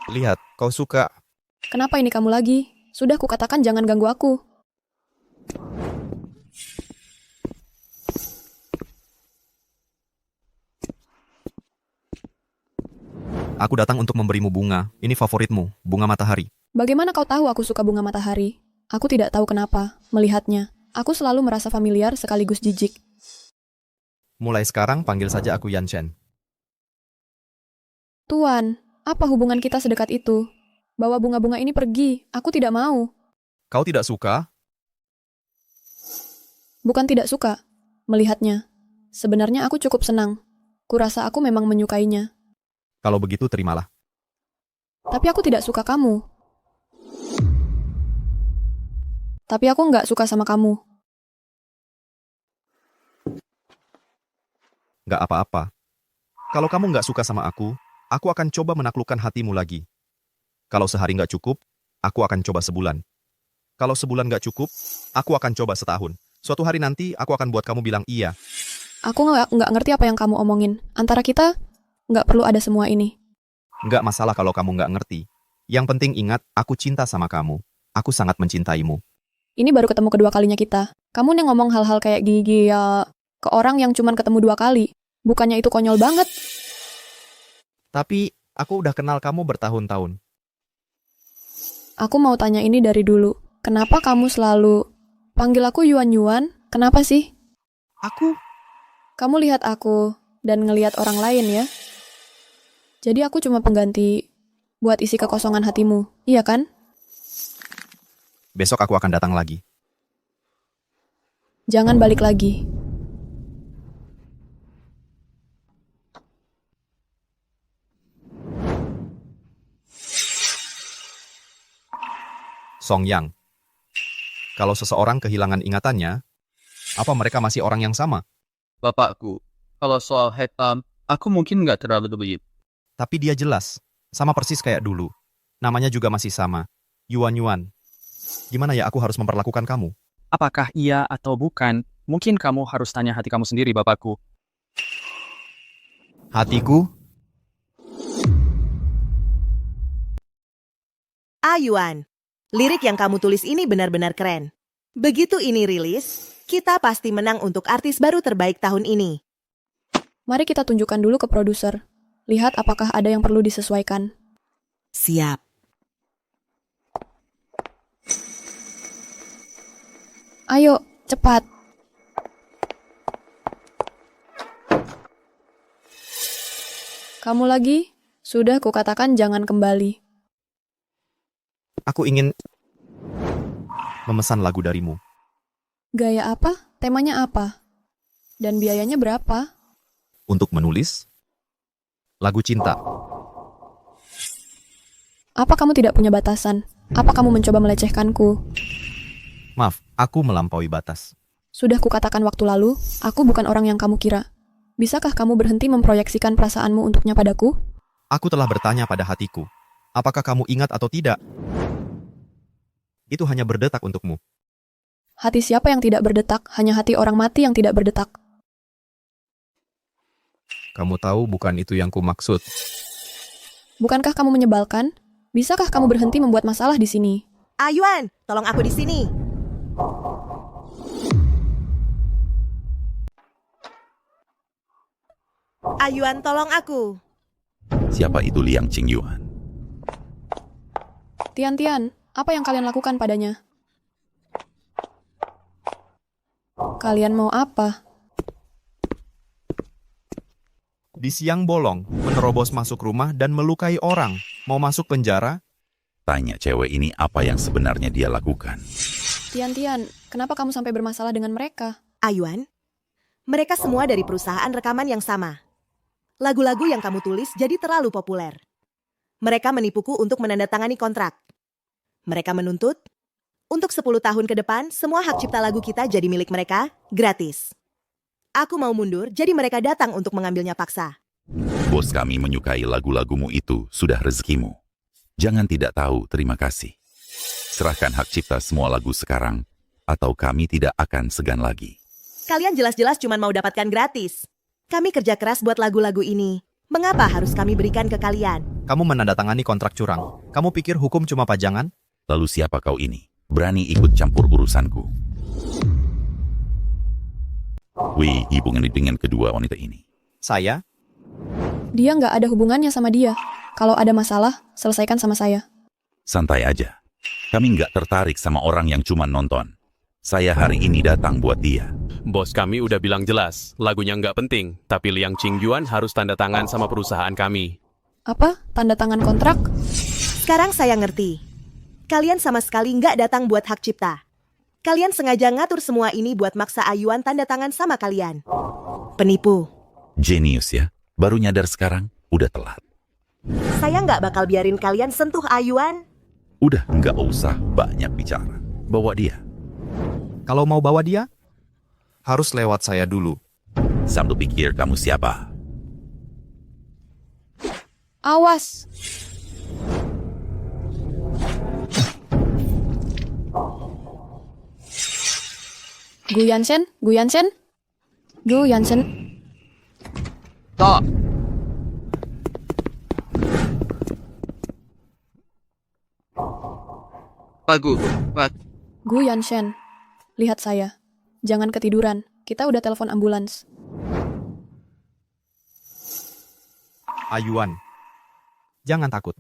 Lihat, kau suka. Kenapa ini kamu lagi? Sudah kukatakan jangan ganggu aku. Aku datang untuk memberimu bunga. Ini favoritmu, bunga matahari. Bagaimana kau tahu aku suka bunga matahari? Aku tidak tahu kenapa. Melihatnya, aku selalu merasa familiar sekaligus jijik. Mulai sekarang panggil saja aku Yanshen. Tuan, apa hubungan kita sedekat itu? Bawa bunga-bunga ini pergi, aku tidak mau. Kau tidak suka? Bukan tidak suka, melihatnya. Sebenarnya aku cukup senang. Kurasa aku memang menyukainya. Kalau begitu terimalah. Tapi aku tidak suka kamu. Tapi aku nggak suka sama kamu. Nggak apa-apa. Kalau kamu nggak suka sama aku akan coba menaklukkan hatimu lagi. Kalau sehari nggak cukup, aku akan coba sebulan. Kalau sebulan nggak cukup, aku akan coba setahun. Suatu hari nanti, aku akan buat kamu bilang iya. Aku nggak ngerti apa yang kamu omongin. Antara kita, nggak perlu ada semua ini. Nggak masalah kalau kamu nggak ngerti. Yang penting ingat, aku cinta sama kamu. Aku sangat mencintaimu. Ini baru ketemu kedua kalinya kita. Kamu nih ngomong hal-hal kayak gigi ya ke orang yang cuman ketemu 2 kali. Bukannya itu konyol banget? Tapi, aku udah kenal kamu bertahun-tahun. Aku mau tanya ini dari dulu. Kenapa kamu selalu panggil aku Yuan? Kenapa sih? Kamu lihat aku dan ngelihat orang lain ya? Jadi aku cuma pengganti buat isi kekosongan hatimu, iya kan? Besok aku akan datang lagi. Jangan balik lagi. Song Yang. Kalau seseorang kehilangan ingatannya, apa mereka masih orang yang sama? Bapakku, kalau soal hitam, aku mungkin nggak terlalu begitu. Tapi dia jelas, sama persis kayak dulu. Namanya juga masih sama, Yuan. Gimana ya aku harus memperlakukan kamu? Apakah iya atau bukan? Mungkin kamu harus tanya hati kamu sendiri, Bapakku. Hatiku? Yuan, lirik yang kamu tulis ini benar-benar keren. Begitu ini rilis, kita pasti menang untuk artis baru terbaik tahun ini. Mari kita tunjukkan dulu ke produser. Lihat apakah ada yang perlu disesuaikan. Siap. Ayo, cepat. Kamu lagi? Sudah kukatakan jangan kembali. Aku ingin memesan lagu darimu. Gaya apa? Temanya apa? Dan biayanya berapa? Untuk menulis lagu cinta. Apa kamu tidak punya batasan? Apa kamu mencoba melecehkanku? Maaf, aku melampaui batas. Sudah kukatakan waktu lalu, aku bukan orang yang kamu kira. Bisakah kamu berhenti memproyeksikan perasaanmu untuknya padaku? Aku telah bertanya pada hatiku, apakah kamu ingat atau tidak? Itu hanya berdetak untukmu. Hati siapa yang tidak berdetak? Hanya hati orang mati yang tidak berdetak. Kamu tahu bukan itu yang kumaksud. Bukankah kamu menyebalkan? Bisakah kamu berhenti membuat masalah di sini? Yuan, tolong aku di sini. Yuan, tolong aku. Siapa itu Liang Qingyuan? Tian, apa yang kalian lakukan padanya? Kalian mau apa? Di siang bolong, menerobos masuk rumah dan melukai orang. Mau masuk penjara? Tanya cewek ini apa yang sebenarnya dia lakukan. Tian, kenapa kamu sampai bermasalah dengan mereka? Yuan, mereka semua dari perusahaan rekaman yang sama. Lagu-lagu yang kamu tulis jadi terlalu populer. Mereka menipuku untuk menandatangani kontrak. Mereka menuntut, untuk 10 tahun ke depan, semua hak cipta lagu kita jadi milik mereka, gratis. Aku mau mundur, jadi mereka datang untuk mengambilnya paksa. Bos kami menyukai lagu-lagumu itu, sudah rezekimu. Jangan tidak tahu terima kasih. Serahkan hak cipta semua lagu sekarang, atau kami tidak akan segan lagi. Kalian jelas-jelas cuma mau dapatkan gratis. Kami kerja keras buat lagu-lagu ini. Mengapa harus kami berikan ke kalian? Kamu menandatangani kontrak curang. Kamu pikir hukum cuma pajangan? Lalu siapa kau ini? Berani ikut campur urusanku? Wih, hubungan dengan kedua wanita ini. Saya? Dia nggak ada hubungannya sama dia. Kalau ada masalah, selesaikan sama saya. Santai aja. Kami nggak tertarik sama orang yang cuma nonton. Saya hari ini datang buat dia. Bos kami udah bilang jelas, lagunya nggak penting, tapi Liang Qingyuan harus tanda tangan sama perusahaan kami. Apa? Tanda tangan kontrak? Sekarang saya ngerti. Kalian sama sekali nggak datang buat hak cipta. Kalian sengaja ngatur semua ini buat maksa Yuan tanda tangan sama kalian. Penipu. Jenius ya. Baru nyadar sekarang, udah telat. Saya nggak bakal biarin kalian sentuh Yuan. Udah nggak usah banyak bicara. Bawa dia. Kalau mau bawa dia, harus lewat saya dulu. Sambil pikir kamu siapa? Awas! Gu Yansen? Tak. Gu Yansen, lihat saya. Jangan ketiduran, kita udah telepon ambulans. Yuan, jangan takut.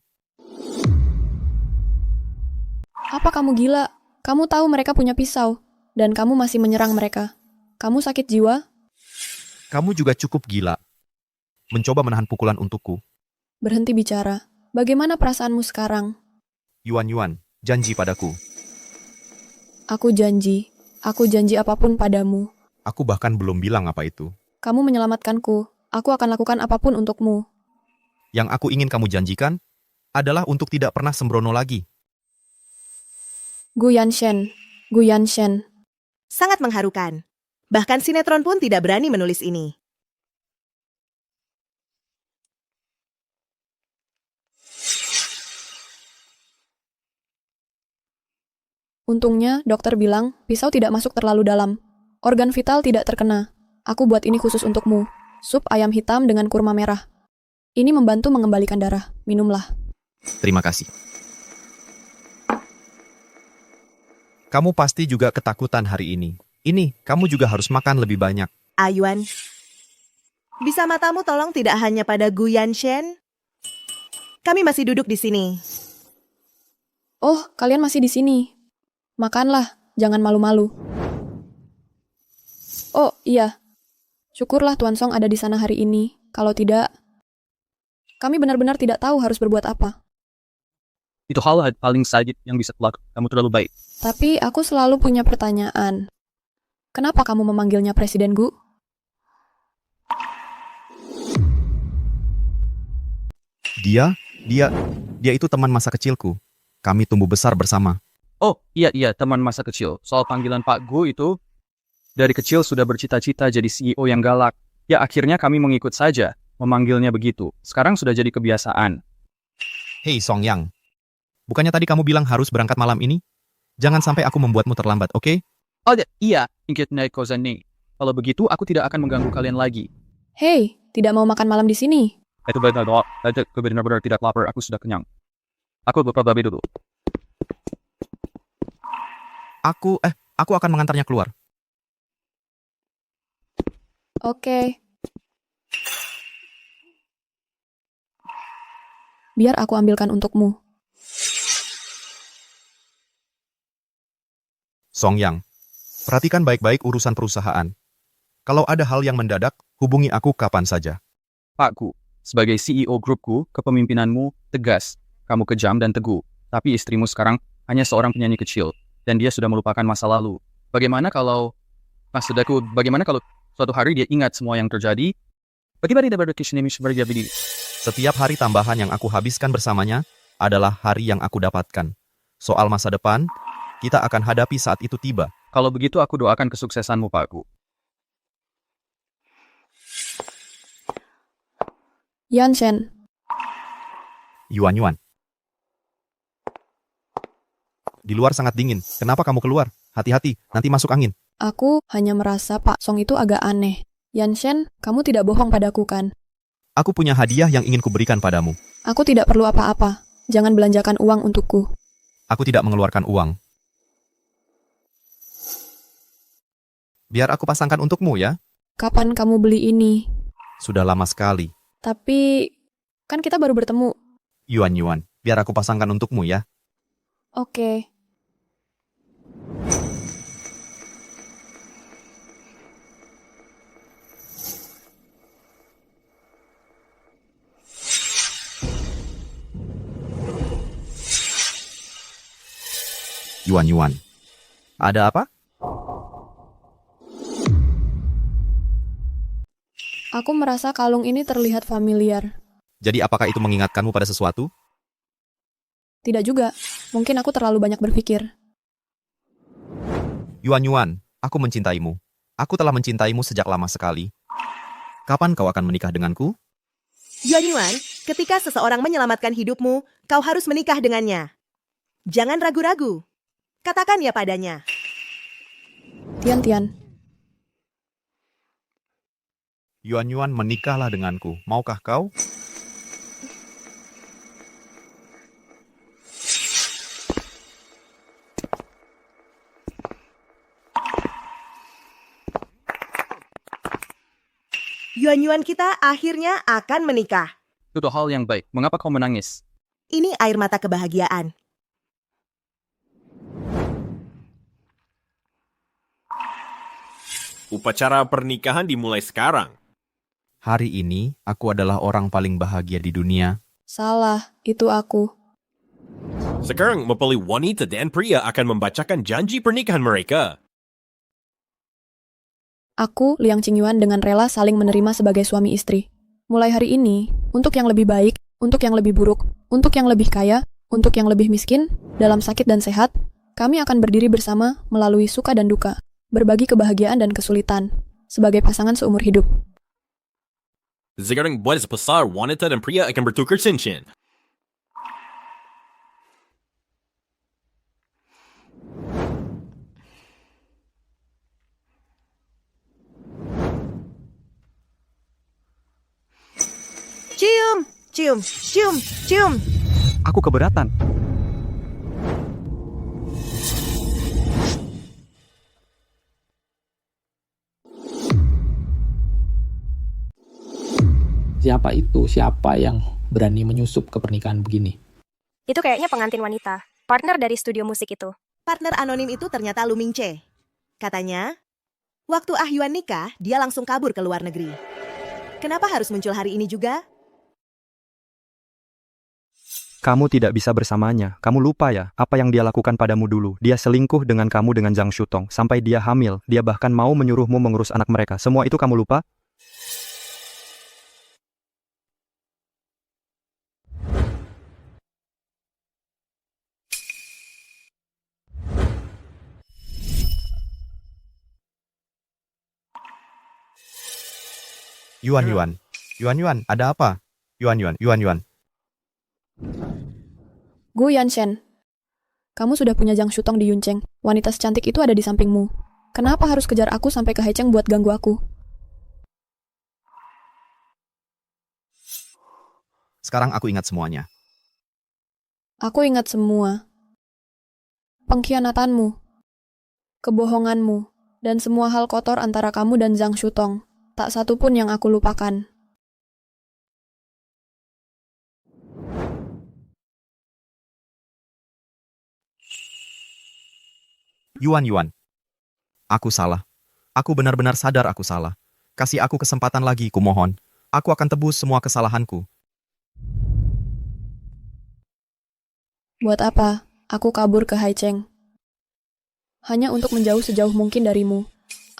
Apa kamu gila? Kamu tahu mereka punya pisau, dan kamu masih menyerang mereka. Kamu sakit jiwa? Kamu juga cukup gila. Mencoba menahan pukulan untukku. Berhenti bicara. Bagaimana perasaanmu sekarang? Yuan, janji padaku. Aku janji apapun padamu. Aku bahkan belum bilang apa itu. Kamu menyelamatkanku. Aku akan lakukan apapun untukmu. Yang aku ingin kamu janjikan adalah untuk tidak pernah sembrono lagi. Gu Yansen. Sangat mengharukan. Bahkan sinetron pun tidak berani menulis ini. Untungnya, dokter bilang pisau tidak masuk terlalu dalam. Organ vital tidak terkena. Aku buat ini khusus untukmu. Sup ayam hitam dengan kurma merah. Ini membantu mengembalikan darah. Minumlah. Terima kasih. Kamu pasti juga ketakutan hari ini. Ini, kamu juga harus makan lebih banyak. Yuan, bisa matamu tolong tidak hanya pada Gu Yanshen? Kami masih duduk di sini. Oh, kalian masih di sini. Makanlah, jangan malu-malu. Oh, iya. Syukurlah Tuan Song ada di sana hari ini. Kalau tidak, kami benar-benar tidak tahu harus berbuat apa. Itu hal paling sakit yang bisa kulakukan. Kamu terlalu baik. Tapi aku selalu punya pertanyaan. Kenapa kamu memanggilnya Presiden Gu? Dia itu teman masa kecilku. Kami tumbuh besar bersama. Oh, iya, teman masa kecil. Soal panggilan Pak Gu itu, dari kecil sudah bercita-cita jadi CEO yang galak. Ya, akhirnya kami mengikut saja, memanggilnya begitu. Sekarang sudah jadi kebiasaan. Hei Song Yang, bukannya tadi kamu bilang harus berangkat malam ini? Jangan sampai aku membuatmu terlambat, oke? Oh, iya, ingkit naik kosan nih. Kalau begitu, aku tidak akan mengganggu kalian lagi. Hei, tidak mau makan malam di sini. Itu benar-benar tidak lapar, aku sudah kenyang. Aku beberapa dulu. Aku akan mengantarnya keluar. Oke. Biar aku ambilkan untukmu. Song Yang, perhatikan baik-baik urusan perusahaan. Kalau ada hal yang mendadak, hubungi aku kapan saja. Pak Gu, sebagai CEO grupku, kepemimpinanmu tegas. Kamu kejam dan teguh. Tapi istrimu sekarang hanya seorang penyanyi kecil. Dan dia sudah melupakan masa lalu. Bagaimana kalau suatu hari dia ingat semua yang terjadi? Bagaimana dia berkisah sebagai Setiap hari tambahan yang aku habiskan bersamanya adalah hari yang aku dapatkan. Soal masa depan, kita akan hadapi saat itu tiba. Kalau begitu aku doakan kesuksesanmu, Pak Gu. Yanshen. Yuan. Di luar sangat dingin. Kenapa kamu keluar? Hati-hati, nanti masuk angin. Aku hanya merasa Pak Song itu agak aneh. Yanshen, kamu tidak bohong padaku kan? Aku punya hadiah yang ingin kuberikan padamu. Aku tidak perlu apa-apa. Jangan belanjakan uang untukku. Aku tidak mengeluarkan uang. Biar aku pasangkan untukmu ya. Kapan kamu beli ini? Sudah lama sekali. Tapi, kan kita baru bertemu. Yuan, biar aku pasangkan untukmu ya. Oke. Yuan. Ada apa? Aku merasa kalung ini terlihat familiar. Jadi apakah itu mengingatkanmu pada sesuatu? Tidak juga. Mungkin aku terlalu banyak berpikir. Yuan, aku mencintaimu. Aku telah mencintaimu sejak lama sekali. Kapan kau akan menikah denganku? Yuan, ketika seseorang menyelamatkan hidupmu, kau harus menikah dengannya. Jangan ragu-ragu. Katakan ya padanya. Tian. Yuan, menikahlah denganku. Maukah kau? Yuan kita akhirnya akan menikah. Itu hal yang baik. Mengapa kau menangis? Ini air mata kebahagiaan. Upacara pernikahan dimulai sekarang. Hari ini, aku adalah orang paling bahagia di dunia. Salah, itu aku. Sekarang mempelai wanita dan pria akan membacakan janji pernikahan mereka. Aku, Liang Qingyuan dengan rela saling menerima sebagai suami istri. Mulai hari ini, untuk yang lebih baik, untuk yang lebih buruk, untuk yang lebih kaya, untuk yang lebih miskin, dalam sakit dan sehat, kami akan berdiri bersama melalui suka dan duka, berbagi kebahagiaan dan kesulitan, sebagai pasangan seumur hidup. Sekarang buat sepasar wanita dan pria akan bertukar cincin. Cium. Aku keberatan. Siapa itu? Siapa yang berani menyusup ke pernikahan begini? Itu kayaknya pengantin wanita, partner dari studio musik itu. Partner anonim itu ternyata Lu Mingche. Katanya, waktu Ah Yuan nikah, dia langsung kabur ke luar negeri. Kenapa harus muncul hari ini juga? Kamu tidak bisa bersamanya. Kamu lupa ya, apa yang dia lakukan padamu dulu. Dia selingkuh dengan kamu dengan Zhang Shutong. Sampai dia hamil. Dia bahkan mau menyuruhmu mengurus anak mereka. Semua itu kamu lupa? Yuan, ada apa? Yuan. Gu Yanshen, kamu sudah punya Zhang Shutong di Yuncheng. Wanita secantik itu ada di sampingmu. Kenapa harus kejar aku sampai ke Haicheng buat ganggu aku? Sekarang aku ingat semuanya. Aku ingat semua. Pengkhianatanmu, kebohonganmu, dan semua hal kotor antara kamu dan Zhang Shutong. Tak satu pun yang aku lupakan. Yuan. Aku salah. Aku benar-benar sadar aku salah. Kasih aku kesempatan lagi, kumohon. Aku akan tebus semua kesalahanku. Buat apa? Aku kabur ke Haicheng. Hanya untuk menjauh sejauh mungkin darimu.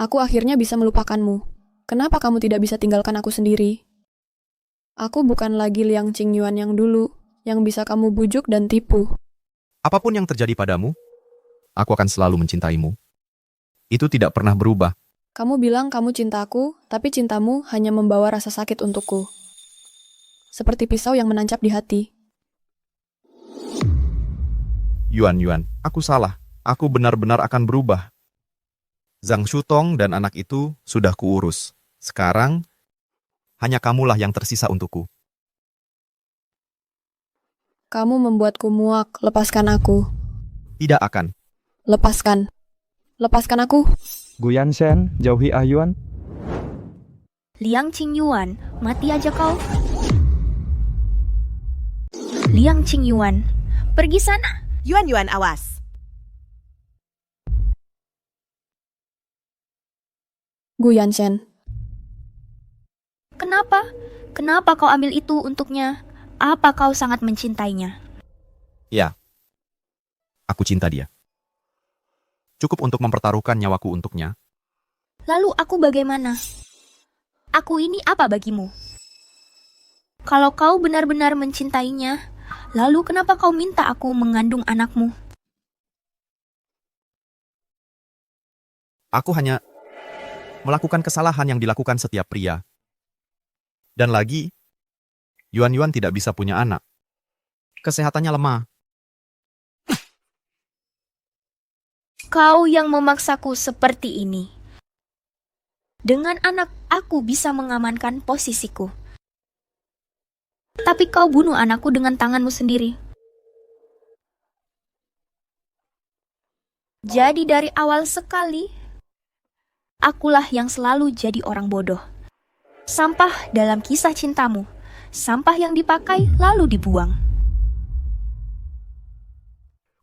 Aku akhirnya bisa melupakanmu. Kenapa kamu tidak bisa tinggalkan aku sendiri? Aku bukan lagi Liang Qingyuan yang dulu, yang bisa kamu bujuk dan tipu. Apapun yang terjadi padamu, aku akan selalu mencintaimu. Itu tidak pernah berubah. Kamu bilang kamu cintaku, tapi cintamu hanya membawa rasa sakit untukku. Seperti pisau yang menancap di hati. Yuan, aku salah. Aku benar-benar akan berubah. Zhang Shutong dan anak itu sudah kuurus. Sekarang, hanya kamulah yang tersisa untukku. Kamu membuatku muak, lepaskan aku. Tidak akan. Lepaskan. Lepaskan aku. Gu Yanshen, jauhi Ah Yuan. Liang Qingyuan, mati aja kau. Liang Qingyuan, pergi sana. Yuan, awas. Gu Yanshen. Kenapa? Kenapa kau ambil itu untuknya? Apa kau sangat mencintainya? Ya. Aku cinta dia. Cukup untuk mempertaruhkan nyawaku untuknya. Lalu aku bagaimana? Aku ini apa bagimu? Kalau kau benar-benar mencintainya, lalu kenapa kau minta aku mengandung anakmu? Aku hanya melakukan kesalahan yang dilakukan setiap pria. Dan lagi, Yuan tidak bisa punya anak. Kesehatannya lemah. Kau yang memaksaku seperti ini. Dengan anak, aku bisa mengamankan posisiku. Tapi kau bunuh anakku dengan tanganmu sendiri. Jadi dari awal sekali, akulah yang selalu jadi orang bodoh. Sampah dalam kisah cintamu. Sampah yang dipakai lalu dibuang.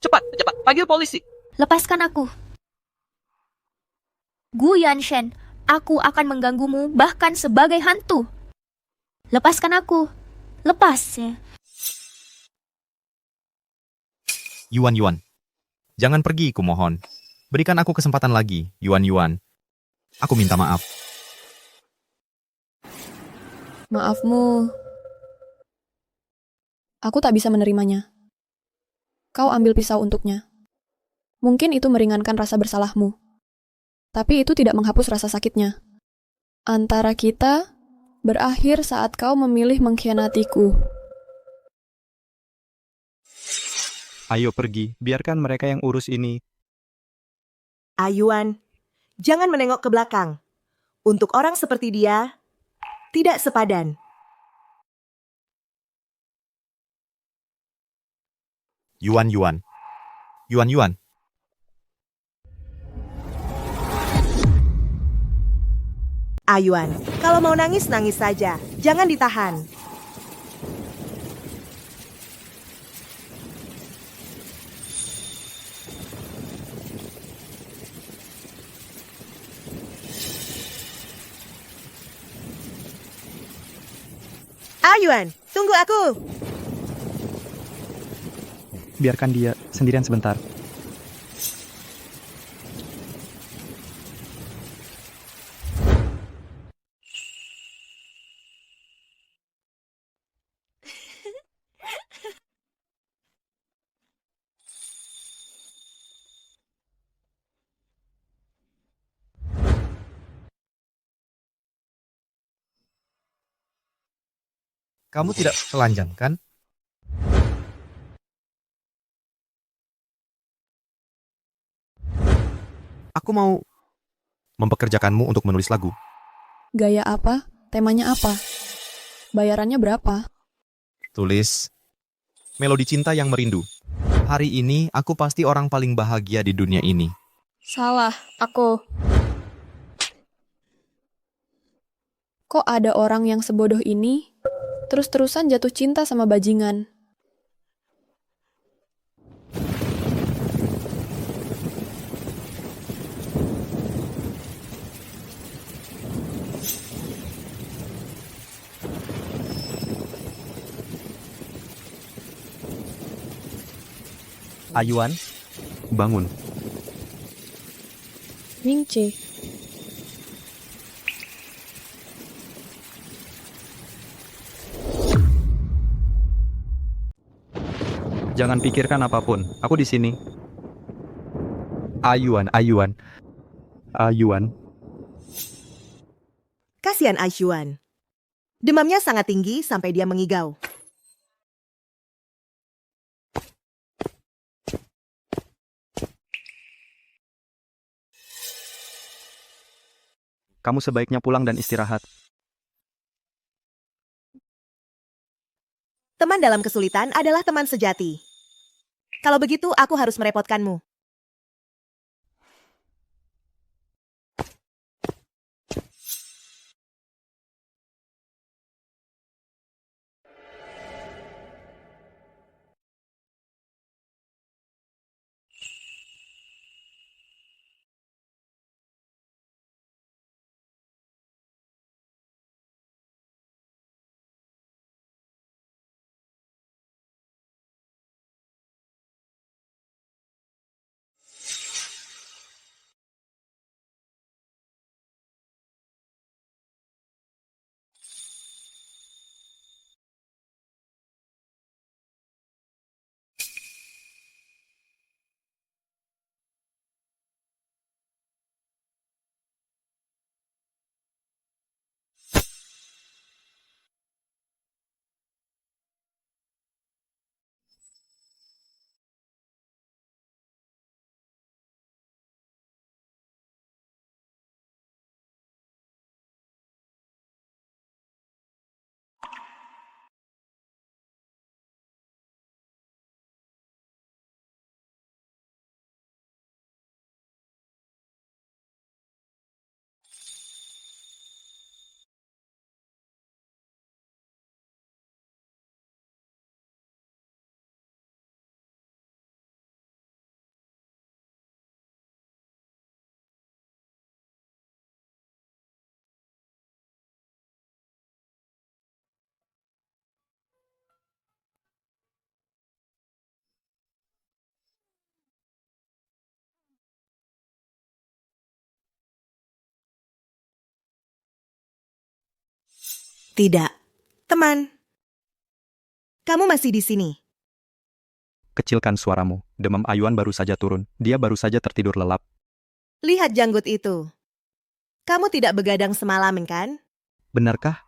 Cepat, panggil polisi. Lepaskan aku. Gu Yanshen, aku akan mengganggumu bahkan sebagai hantu. Lepaskan aku. Lepas ya. Yuan. Jangan pergi, kumohon. Berikan aku kesempatan lagi, Yuan. Aku minta maaf. Maafmu. Aku tak bisa menerimanya. Kau ambil pisau untuknya. Mungkin itu meringankan rasa bersalahmu. Tapi itu tidak menghapus rasa sakitnya. Antara kita berakhir saat kau memilih mengkhianatiku. Ayo pergi, biarkan mereka yang urus ini. Yuan, jangan menengok ke belakang. Untuk orang seperti dia, tidak sepadan. Yuan. Ayuan, kalau mau nangis, nangis saja. Jangan ditahan. Ayuan, tunggu aku. Biarkan dia sendirian sebentar. Kamu tidak telanjang, kan? Aku mau mempekerjakanmu untuk menulis lagu. Gaya apa? Temanya apa? Bayarannya berapa? Tulis melodi cinta yang merindu. Hari ini aku pasti orang paling bahagia di dunia ini. Salah, aku. Kok ada orang yang sebodoh ini? Terus-terusan jatuh cinta sama bajingan. Ayuan, bangun. Mingce. Jangan pikirkan apapun. Aku di sini. Ayuan. Kasihan Ayuan. Demamnya sangat tinggi sampai dia mengigau. Kamu sebaiknya pulang dan istirahat. Teman dalam kesulitan adalah teman sejati. Kalau begitu, aku harus merepotkanmu. Tidak. Teman. Kamu masih di sini. Kecilkan suaramu. Demam Ayuan baru saja turun. Dia baru saja tertidur lelap. Lihat janggut itu. Kamu tidak begadang semalam, kan? Benarkah?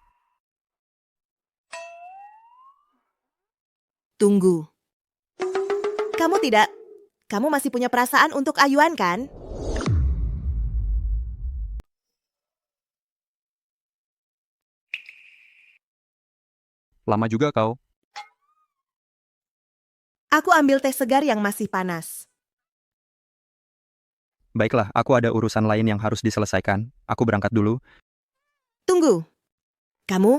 Tunggu. Kamu masih punya perasaan untuk Ayuan, kan? Lama juga kau. Aku ambil teh segar yang masih panas. Baiklah, aku ada urusan lain yang harus diselesaikan. Aku berangkat dulu. Tunggu. Kamu?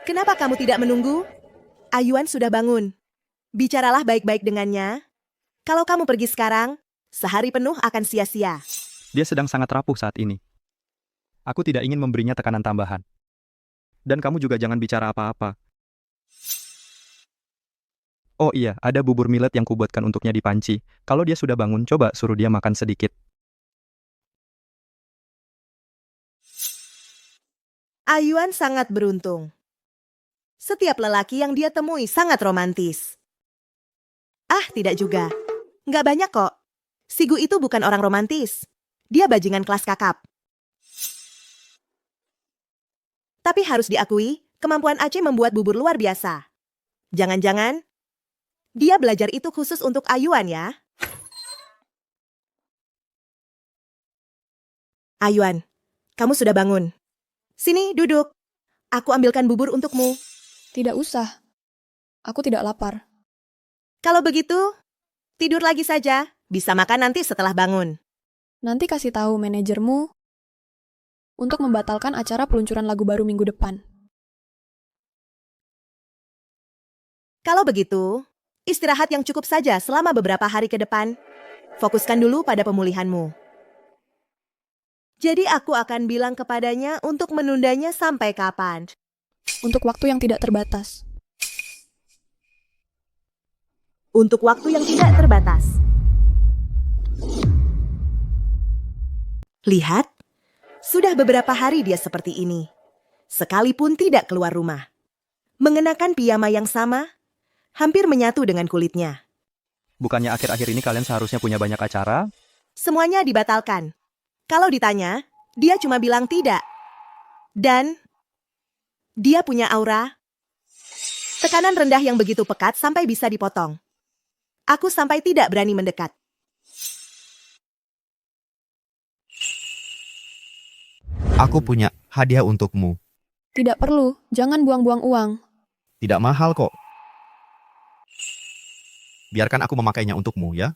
Kenapa kamu tidak menunggu? Ayuan sudah bangun. Bicaralah baik-baik dengannya. Kalau kamu pergi sekarang, sehari penuh akan sia-sia. Dia sedang sangat rapuh saat ini. Aku tidak ingin memberinya tekanan tambahan. Dan kamu juga jangan bicara apa-apa. Oh iya, ada bubur millet yang kubuatkan untuknya di panci. Kalau dia sudah bangun, coba suruh dia makan sedikit. Ayuan sangat beruntung. Setiap lelaki yang dia temui sangat romantis. Ah, tidak juga. Nggak banyak kok. Si Gu itu bukan orang romantis. Dia bajingan kelas kakap. Tapi harus diakui, kemampuan Aceh membuat bubur luar biasa. Jangan-jangan, dia belajar itu khusus untuk Ayuan ya? Ayuan, kamu sudah bangun. Sini, duduk. Aku ambilkan bubur untukmu. Tidak usah. Aku tidak lapar. Kalau begitu, tidur lagi saja. Bisa makan nanti setelah bangun. Nanti kasih tahu manajermu untuk membatalkan acara peluncuran lagu baru minggu depan. Kalau begitu, istirahat yang cukup saja selama beberapa hari ke depan. Fokuskan dulu pada pemulihanmu. Jadi aku akan bilang kepadanya untuk menundanya sampai kapan? Untuk waktu yang tidak terbatas. Untuk waktu yang tidak terbatas. Lihat, sudah beberapa hari dia seperti ini. Sekalipun tidak keluar rumah. Mengenakan piyama yang sama, hampir menyatu dengan kulitnya. Bukannya akhir-akhir ini kalian seharusnya punya banyak acara? Semuanya dibatalkan. Kalau ditanya, dia cuma bilang tidak. Dan dia punya aura. Tekanan rendah yang begitu pekat sampai bisa dipotong. Aku sampai tidak berani mendekat. Aku punya hadiah untukmu. Tidak perlu, jangan buang-buang uang. Tidak mahal kok. Biarkan aku memakainya untukmu ya.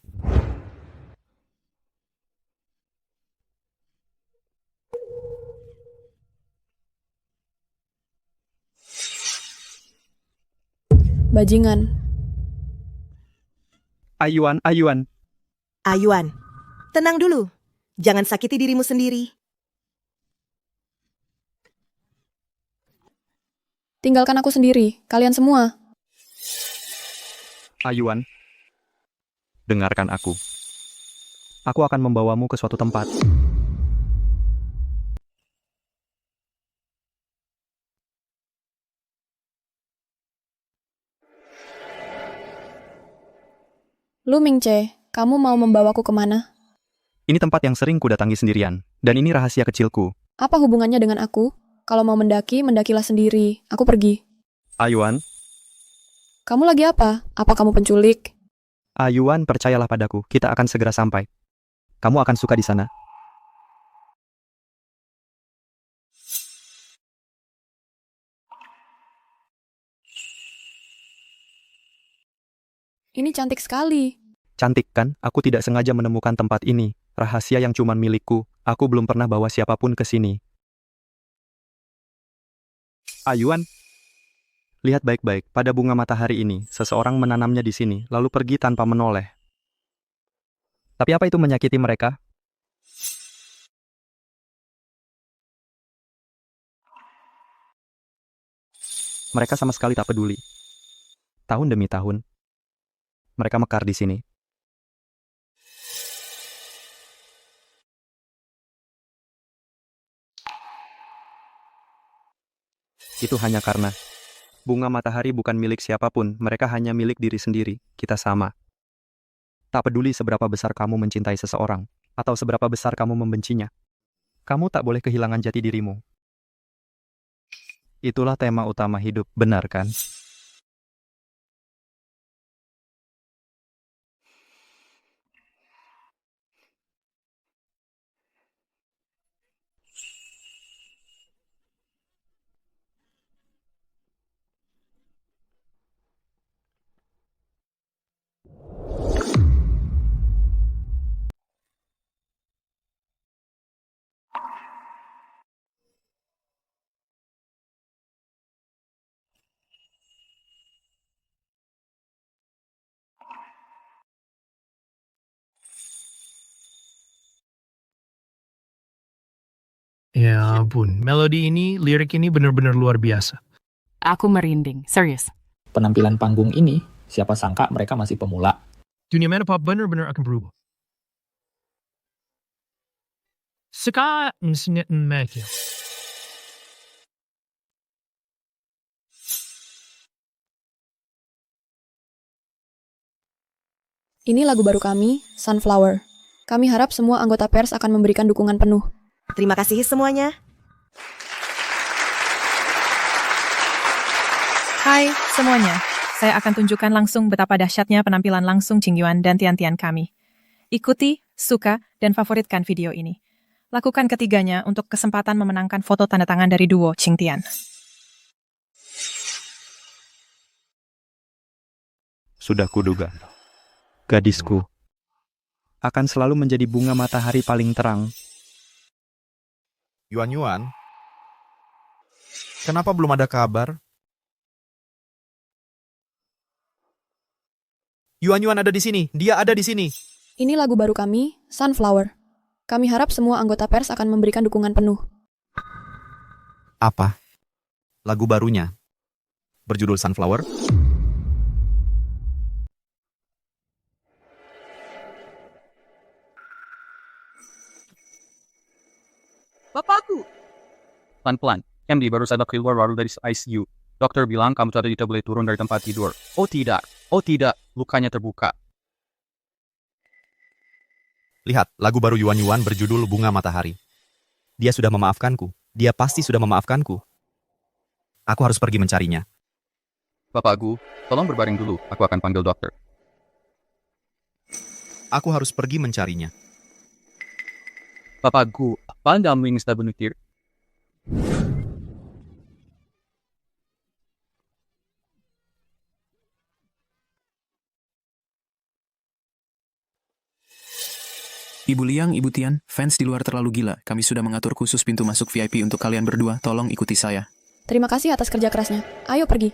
Bajingan. Ayuan, Ayuan. Ayuan, tenang dulu. Jangan sakiti dirimu sendiri. Tinggalkan aku sendiri, kalian semua. Ayuan. Dengarkan aku. Aku akan membawamu ke suatu tempat. Lu Mingce, kamu mau membawaku kemana? Ini tempat yang sering kudatangi sendirian, dan ini rahasia kecilku. Apa hubungannya dengan aku? Kalau mau mendaki, mendakilah sendiri. Aku pergi. Ayuan. Kamu lagi apa? Apa kamu penculik? Ayuan, percayalah padaku, kita akan segera sampai. Kamu akan suka di sana. Ini cantik sekali. Cantik kan? Aku tidak sengaja menemukan tempat ini. Rahasia yang cuma milikku. Aku belum pernah bawa siapapun ke sini. Ayuan. Lihat baik-baik, pada bunga matahari ini, seseorang menanamnya di sini, lalu pergi tanpa menoleh. Tapi apa itu menyakiti mereka? Mereka sama sekali tak peduli. Tahun demi tahun, mereka mekar di sini. Itu hanya karena bunga matahari bukan milik siapapun, mereka hanya milik diri sendiri, kita sama. Tak peduli seberapa besar kamu mencintai seseorang, atau seberapa besar kamu membencinya. Kamu tak boleh kehilangan jati dirimu. Itulah tema utama hidup, benar kan? Ya ampun, melodi ini, lirik ini benar-benar luar biasa. Aku merinding, serius. Penampilan panggung ini, siapa sangka mereka masih pemula. Dunia mana pop benar-benar akan berubah. Sekarang mereka. Ini lagu baru kami, Sunflower. Kami harap semua anggota pers akan memberikan dukungan penuh. Terima kasih semuanya. Hai semuanya, saya akan tunjukkan langsung betapa dahsyatnya penampilan langsung Qingyuan dan Tian-Tian kami. Ikuti, suka, dan favoritkan video ini. Lakukan ketiganya untuk kesempatan memenangkan foto tanda tangan dari duo Qingtian. Sudah kuduga. Gadisku akan selalu menjadi bunga matahari paling terang. Yuan, kenapa belum ada kabar? Yuan ada di sini, dia ada di sini. Ini lagu baru kami, Sunflower. Kami harap semua anggota pers akan memberikan dukungan penuh. Apa? Lagu barunya? Berjudul Sunflower? Bapakku! Pelan-pelan. MD baru saja keluar dari ICU. Dokter bilang kamu tadi tidak boleh turun dari tempat tidur. Oh tidak, lukanya terbuka. Lihat, lagu baru Yuan berjudul Bunga Matahari. Dia sudah memaafkanku. Dia pasti sudah memaafkanku. Aku harus pergi mencarinya. Bapakku, tolong berbaring dulu. Aku akan panggil dokter. Aku harus pergi mencarinya. Bapakku, apa Anda ingin saya benutir? Ibu Liang, Ibu Tian, fans di luar terlalu gila. Kami sudah mengatur khusus pintu masuk VIP untuk kalian berdua. Tolong ikuti saya. Terima kasih atas kerja kerasnya. Ayo pergi.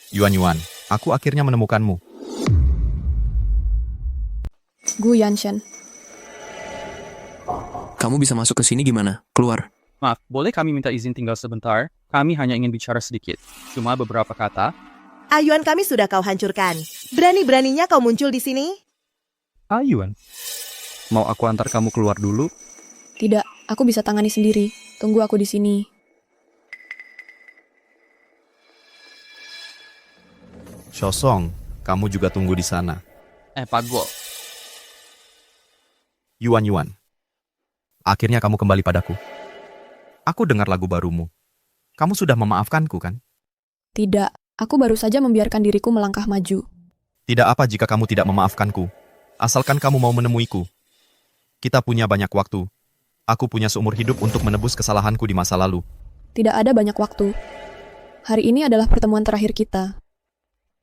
Yuan, aku akhirnya menemukanmu. Gu Yanshen. Kamu bisa masuk ke sini gimana? Keluar. Maaf, boleh kami minta izin tinggal sebentar? Kami hanya ingin bicara sedikit. Cuma beberapa kata. Ayuan kami sudah kau hancurkan. Berani-beraninya kau muncul di sini? Ayuan, mau aku antar kamu keluar dulu? Tidak, aku bisa tangani sendiri. Tunggu aku di sini. Shosong, kamu juga tunggu di sana. Pak Guo. Yuan, akhirnya kamu kembali padaku. Aku dengar lagu barumu. Kamu sudah memaafkanku, kan? Tidak, aku baru saja membiarkan diriku melangkah maju. Tidak apa jika kamu tidak memaafkanku. Asalkan kamu mau menemuiku. Kita punya banyak waktu. Aku punya seumur hidup untuk menebus kesalahanku di masa lalu. Tidak ada banyak waktu. Hari ini adalah pertemuan terakhir kita.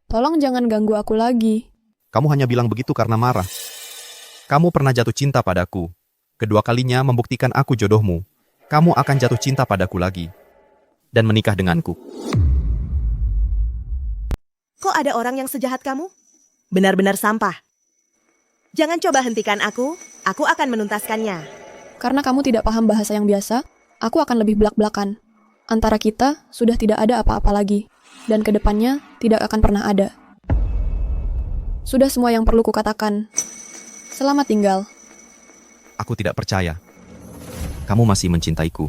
Tolong jangan ganggu aku lagi. Kamu hanya bilang begitu karena marah. Kamu pernah jatuh cinta padaku. Kedua kalinya membuktikan aku jodohmu. Kamu akan jatuh cinta padaku lagi. Dan menikah denganku. Kok ada orang yang sejahat kamu? Benar-benar sampah. Jangan coba hentikan aku akan menuntaskannya. Karena kamu tidak paham bahasa yang biasa, aku akan lebih belak-belakan. Antara kita sudah tidak ada apa-apa lagi. Dan kedepannya tidak akan pernah ada. Sudah semua yang perlu kukatakan. Selamat tinggal. Aku tidak percaya. Kamu masih mencintaiku.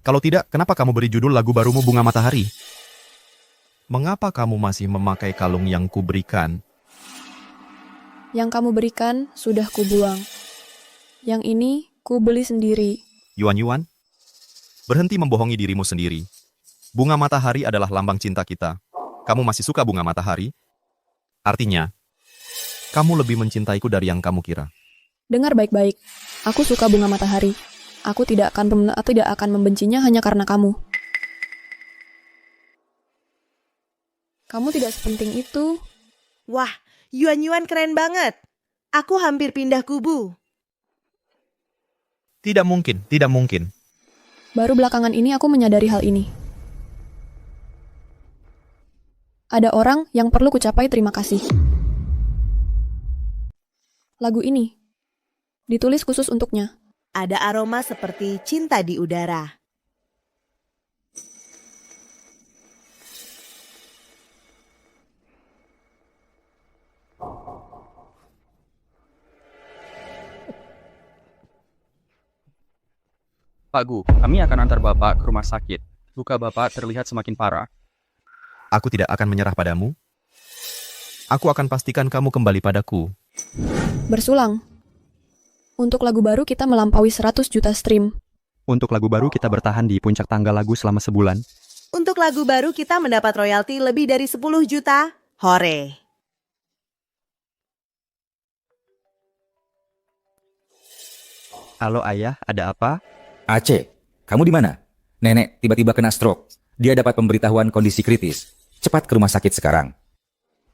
Kalau tidak, kenapa kamu beri judul lagu barumu Bunga Matahari? Mengapa kamu masih memakai kalung yang kuberikan? Yang kamu berikan sudah kubuang. Yang ini kubeli sendiri. Yuan, berhenti membohongi dirimu sendiri. Bunga matahari adalah lambang cinta kita. Kamu masih suka bunga matahari? Artinya, kamu lebih mencintaiku dari yang kamu kira. Dengar baik-baik. Aku suka bunga matahari. Aku tidak akan membencinya hanya karena kamu. Kamu tidak sepenting itu. Wah, Yuan keren banget. Aku hampir pindah kubu. Tidak mungkin. Baru belakangan ini aku menyadari hal ini. Ada orang yang perlu kucapai terima kasih. Lagu ini. Ditulis khusus untuknya. Ada aroma seperti cinta di udara. Pak Gu, kami akan antar Bapak ke rumah sakit. Luka Bapak terlihat semakin parah. Aku tidak akan menyerah padamu. Aku akan pastikan kamu kembali padaku. Bersulang. Untuk lagu baru kita melampaui 100 juta stream. Untuk lagu baru kita bertahan di puncak tangga lagu selama sebulan. Untuk lagu baru kita mendapat royalti lebih dari 10 juta. Hore! Halo ayah, ada apa? Aceh, kamu di mana? Nenek tiba-tiba kena stroke. Dia dapat pemberitahuan kondisi kritis. Cepat ke rumah sakit sekarang.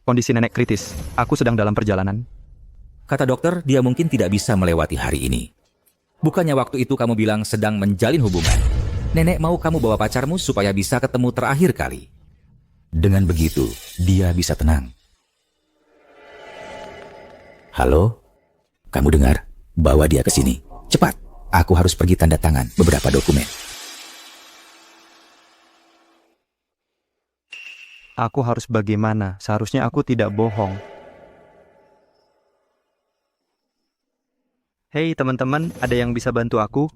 Kondisi nenek kritis. Aku sedang dalam perjalanan. Kata dokter, dia mungkin tidak bisa melewati hari ini. Bukannya waktu itu kamu bilang sedang menjalin hubungan. Nenek mau kamu bawa pacarmu supaya bisa ketemu terakhir kali. Dengan begitu, dia bisa tenang. Halo? Kamu dengar? Bawa dia ke sini. Cepat. Aku harus pergi tanda tangan beberapa dokumen. Aku harus bagaimana? Seharusnya aku tidak bohong. Hei teman-teman, ada yang bisa bantu aku?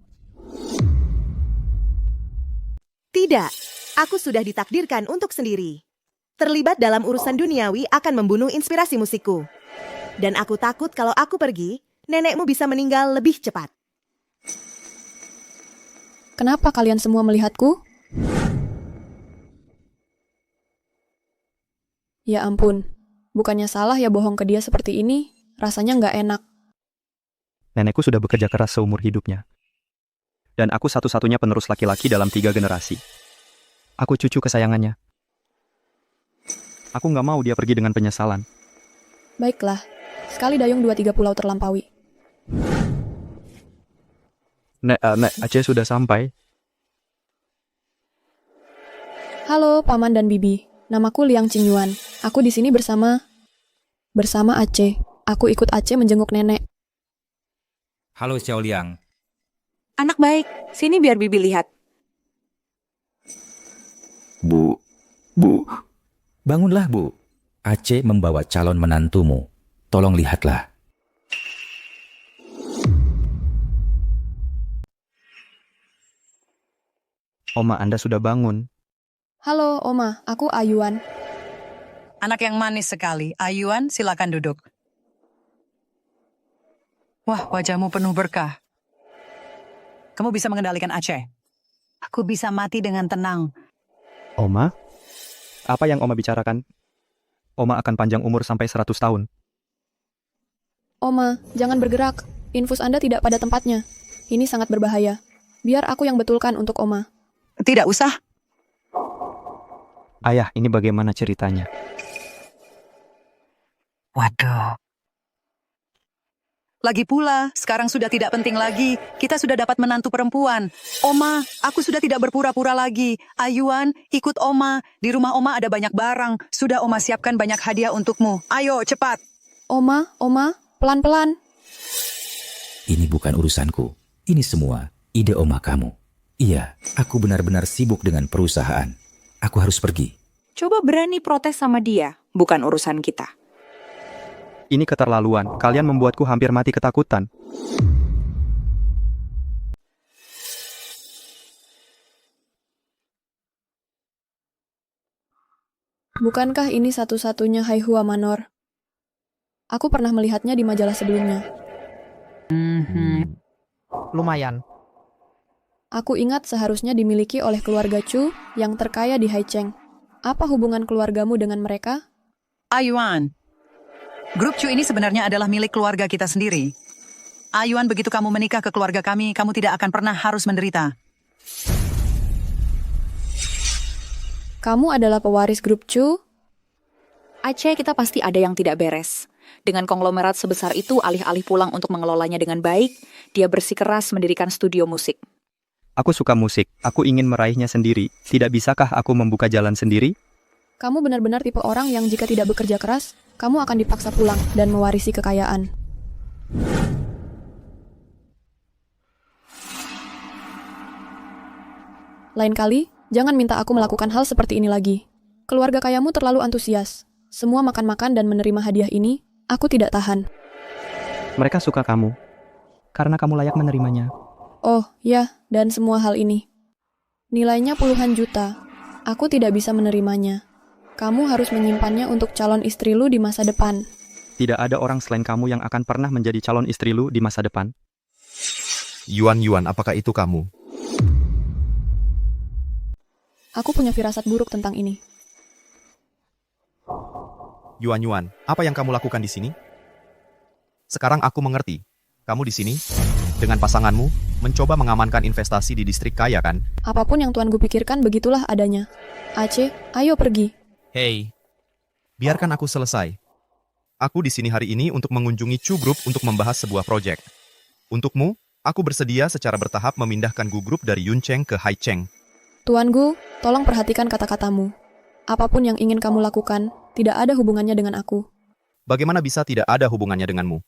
Tidak, aku sudah ditakdirkan untuk sendiri. Terlibat dalam urusan duniawi akan membunuh inspirasi musikku. Dan aku takut kalau aku pergi, nenekmu bisa meninggal lebih cepat. Kenapa kalian semua melihatku? Ya ampun, bukannya salah ya bohong ke dia seperti ini, rasanya nggak enak. Nenekku sudah bekerja keras seumur hidupnya. Dan aku satu-satunya penerus laki-laki dalam 3 generasi. Aku cucu kesayangannya. Aku nggak mau dia pergi dengan penyesalan. Baiklah, sekali dayung 2-3 pulau terlampaui. Nek, Aceh sudah sampai. Halo, Paman dan Bibi. Namaku Liang Qingyuan. Aku di sini bersama Aceh. Aku ikut Aceh menjenguk nenek. Halo Xiao Liang. Anak baik, sini biar Bibi lihat. Bu. Bangunlah, Bu. Aceh membawa calon menantumu. Tolong lihatlah. Oma, Anda sudah bangun. Halo, Oma. Aku Ayuan. Anak yang manis sekali. Ayuan, silakan duduk. Wah, wajahmu penuh berkah. Kamu bisa mengendalikan Aceh. Aku bisa mati dengan tenang. Oma? Apa yang Oma bicarakan? Oma akan panjang umur sampai 100 tahun. Oma, jangan bergerak. Infus Anda tidak pada tempatnya. Ini sangat berbahaya. Biar aku yang betulkan untuk Oma. Tidak usah. Ayah, ini bagaimana ceritanya? Waduh. Lagi pula, sekarang sudah tidak penting lagi. Kita sudah dapat menantu perempuan. Oma, aku sudah tidak berpura-pura lagi. Ayuan, ikut Oma. Di rumah Oma ada banyak barang. Sudah Oma siapkan banyak hadiah untukmu. Ayo, cepat. Oma, pelan-pelan. Ini bukan urusanku. Ini semua ide Oma kamu. Iya, aku benar-benar sibuk dengan perusahaan. Aku harus pergi. Coba berani protes sama dia. Bukan urusan kita. Ini keterlaluan. Kalian membuatku hampir mati ketakutan. Bukankah ini satu-satunya Haihua Manor? Aku pernah melihatnya di majalah sebelumnya. Lumayan. Aku ingat seharusnya dimiliki oleh keluarga Chu yang terkaya di Haicheng. Apa hubungan keluargamu dengan mereka? Ayuan. Grup Chu ini sebenarnya adalah milik keluarga kita sendiri. Ayuan, begitu kamu menikah ke keluarga kami, kamu tidak akan pernah harus menderita. Kamu adalah pewaris grup Chu? Aceh, kita pasti ada yang tidak beres. Dengan konglomerat sebesar itu, alih-alih pulang untuk mengelolanya dengan baik, dia bersikeras mendirikan studio musik. Aku suka musik. Aku ingin meraihnya sendiri. Tidak bisakah aku membuka jalan sendiri? Kamu benar-benar tipe orang yang jika tidak bekerja keras, kamu akan dipaksa pulang dan mewarisi kekayaan. Lain kali, jangan minta aku melakukan hal seperti ini lagi. Keluarga kayamu terlalu antusias. Semua makan-makan dan menerima hadiah ini, aku tidak tahan. Mereka suka kamu. Karena kamu layak menerimanya. Oh, ya, dan semua hal ini. Nilainya puluhan juta. Aku tidak bisa menerimanya. Kamu harus menyimpannya untuk calon istri lu di masa depan. Tidak ada orang selain kamu yang akan pernah menjadi calon istri lu di masa depan. Yuan, apakah itu kamu? Aku punya firasat buruk tentang ini. Yuan, apa yang kamu lakukan di sini? Sekarang aku mengerti. Kamu di sini, dengan pasanganmu, mencoba mengamankan investasi di distrik kaya, kan? Apapun yang Tuan Gu pikirkan, begitulah adanya. Aceh, ayo pergi. Hei, biarkan aku selesai. Aku di sini hari ini untuk mengunjungi Chu Group untuk membahas sebuah proyek. Untukmu, aku bersedia secara bertahap memindahkan Gu Group dari Yuncheng ke Haicheng. Tuan Gu, tolong perhatikan kata-katamu. Apapun yang ingin kamu lakukan, tidak ada hubungannya dengan aku. Bagaimana bisa tidak ada hubungannya denganmu?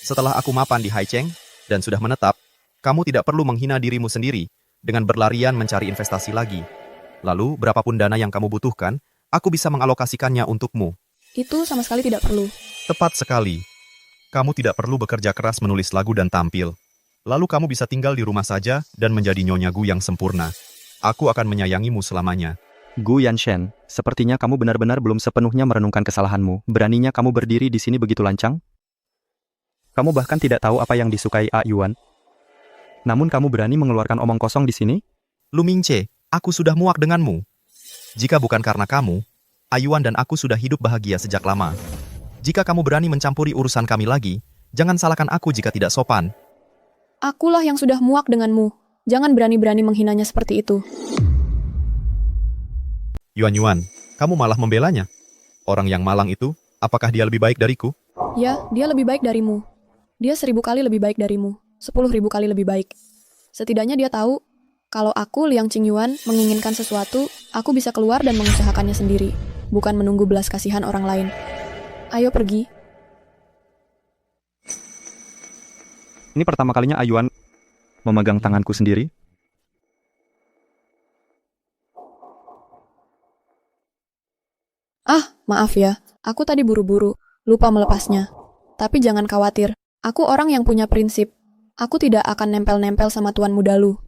Setelah aku mapan di Haicheng dan sudah menetap, kamu tidak perlu menghina dirimu sendiri dengan berlarian mencari investasi lagi. Lalu, berapapun dana yang kamu butuhkan, aku bisa mengalokasikannya untukmu. Itu sama sekali tidak perlu. Tepat sekali. Kamu tidak perlu bekerja keras menulis lagu dan tampil. Lalu kamu bisa tinggal di rumah saja dan menjadi Nyonya Gu yang sempurna. Aku akan menyayangimu selamanya. Gu Yanshen, sepertinya kamu benar-benar belum sepenuhnya merenungkan kesalahanmu. Beraninya kamu berdiri di sini begitu lancang? Kamu bahkan tidak tahu apa yang disukai A Yuan. Namun kamu berani mengeluarkan omong kosong di sini? Lu Mingce, aku sudah muak denganmu. Jika bukan karena kamu, Ayuan dan aku sudah hidup bahagia sejak lama. Jika kamu berani mencampuri urusan kami lagi, jangan salahkan aku jika tidak sopan. Akulah yang sudah muak denganmu. Jangan berani-berani menghinanya seperti itu. Yuan, kamu malah membelanya. Orang yang malang itu, apakah dia lebih baik dariku? Ya, dia lebih baik darimu. Dia 1000 kali lebih baik darimu. 10.000 kali lebih baik. Setidaknya dia tahu, kalau aku, Liang Qingyuan, menginginkan sesuatu, aku bisa keluar dan mengusahakannya sendiri, bukan menunggu belas kasihan orang lain. Ayo pergi. Ini pertama kalinya Ayuan memegang tanganku sendiri. Ah, maaf ya. Aku tadi buru-buru, lupa melepasnya. Tapi jangan khawatir, aku orang yang punya prinsip. Aku tidak akan nempel-nempel sama Tuan Muda Lu.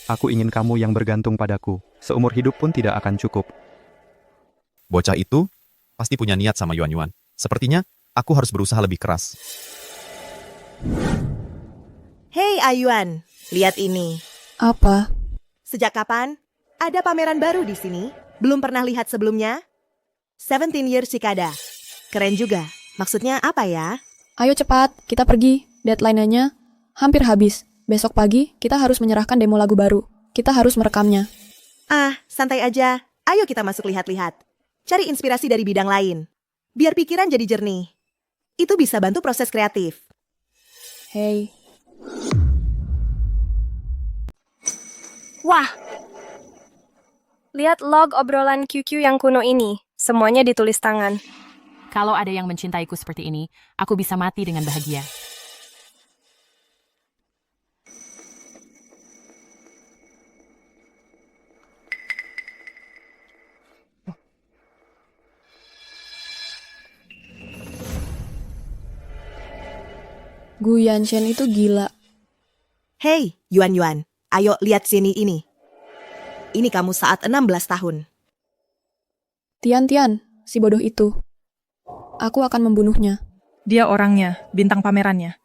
Aku ingin kamu yang bergantung padaku. Seumur hidup pun tidak akan cukup. Bocah itu pasti punya niat sama Yuan. Sepertinya aku harus berusaha lebih keras. Hei Ayuan, lihat ini. Apa? Sejak kapan? Ada pameran baru di sini? Belum pernah lihat sebelumnya? 17 Years Cicada. Keren juga. Maksudnya apa ya? Ayo cepat, kita pergi. Deadline-nya hampir habis. Besok pagi, kita harus menyerahkan demo lagu baru. Kita harus merekamnya. Ah, santai aja. Ayo kita masuk lihat-lihat. Cari inspirasi dari bidang lain. Biar pikiran jadi jernih. Itu bisa bantu proses kreatif. Hei. Wah! Lihat log obrolan QQ yang kuno ini. Semuanya ditulis tangan. Kalau ada yang mencintaiku seperti ini, aku bisa mati dengan bahagia. Gu Yanshen itu gila. Hei, Yuan, ayo lihat sini ini. Ini kamu saat 16 tahun. Tian, si bodoh itu. Aku akan membunuhnya. Dia orangnya, bintang pamerannya.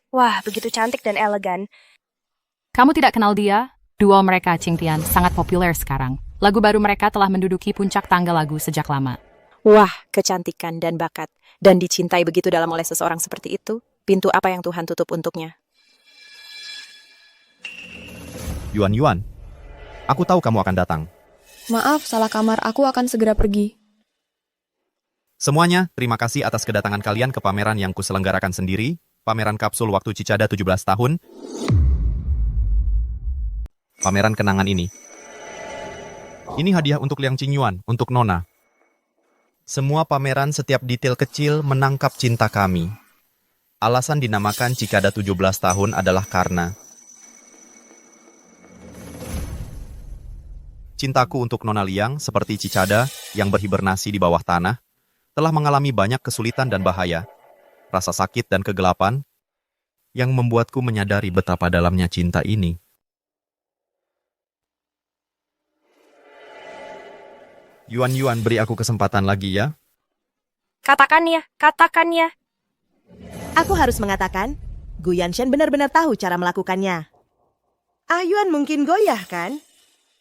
Wah, begitu cantik dan elegan. Kamu tidak kenal dia? Duo mereka, Qingtian, sangat populer sekarang. Lagu baru mereka telah menduduki puncak tangga lagu sejak lama. Wah, kecantikan dan bakat. Dan dicintai begitu dalam oleh seseorang seperti itu. Pintu apa yang Tuhan tutup untuknya? Yuan, aku tahu kamu akan datang. Maaf, salah kamar. Aku akan segera pergi. Semuanya, terima kasih atas kedatangan kalian ke pameran yang kuselenggarakan sendiri, pameran kapsul waktu Cicada 17 tahun. Pameran kenangan ini. Ini hadiah untuk Liang Qingyuan, untuk Nona. Semua pameran setiap detail kecil menangkap cinta kami. Alasan dinamakan Cicada 17 tahun adalah karena Cintaku untuk Nona Liang seperti cicada yang berhibernasi di bawah tanah, telah mengalami banyak kesulitan dan bahaya, rasa sakit dan kegelapan, yang membuatku menyadari betapa dalamnya cinta ini. Yuan, beri aku kesempatan lagi ya. Katakan ya, katakan ya. Aku harus mengatakan, Gu Yanshen benar-benar tahu cara melakukannya. Yuan mungkin goyah kan?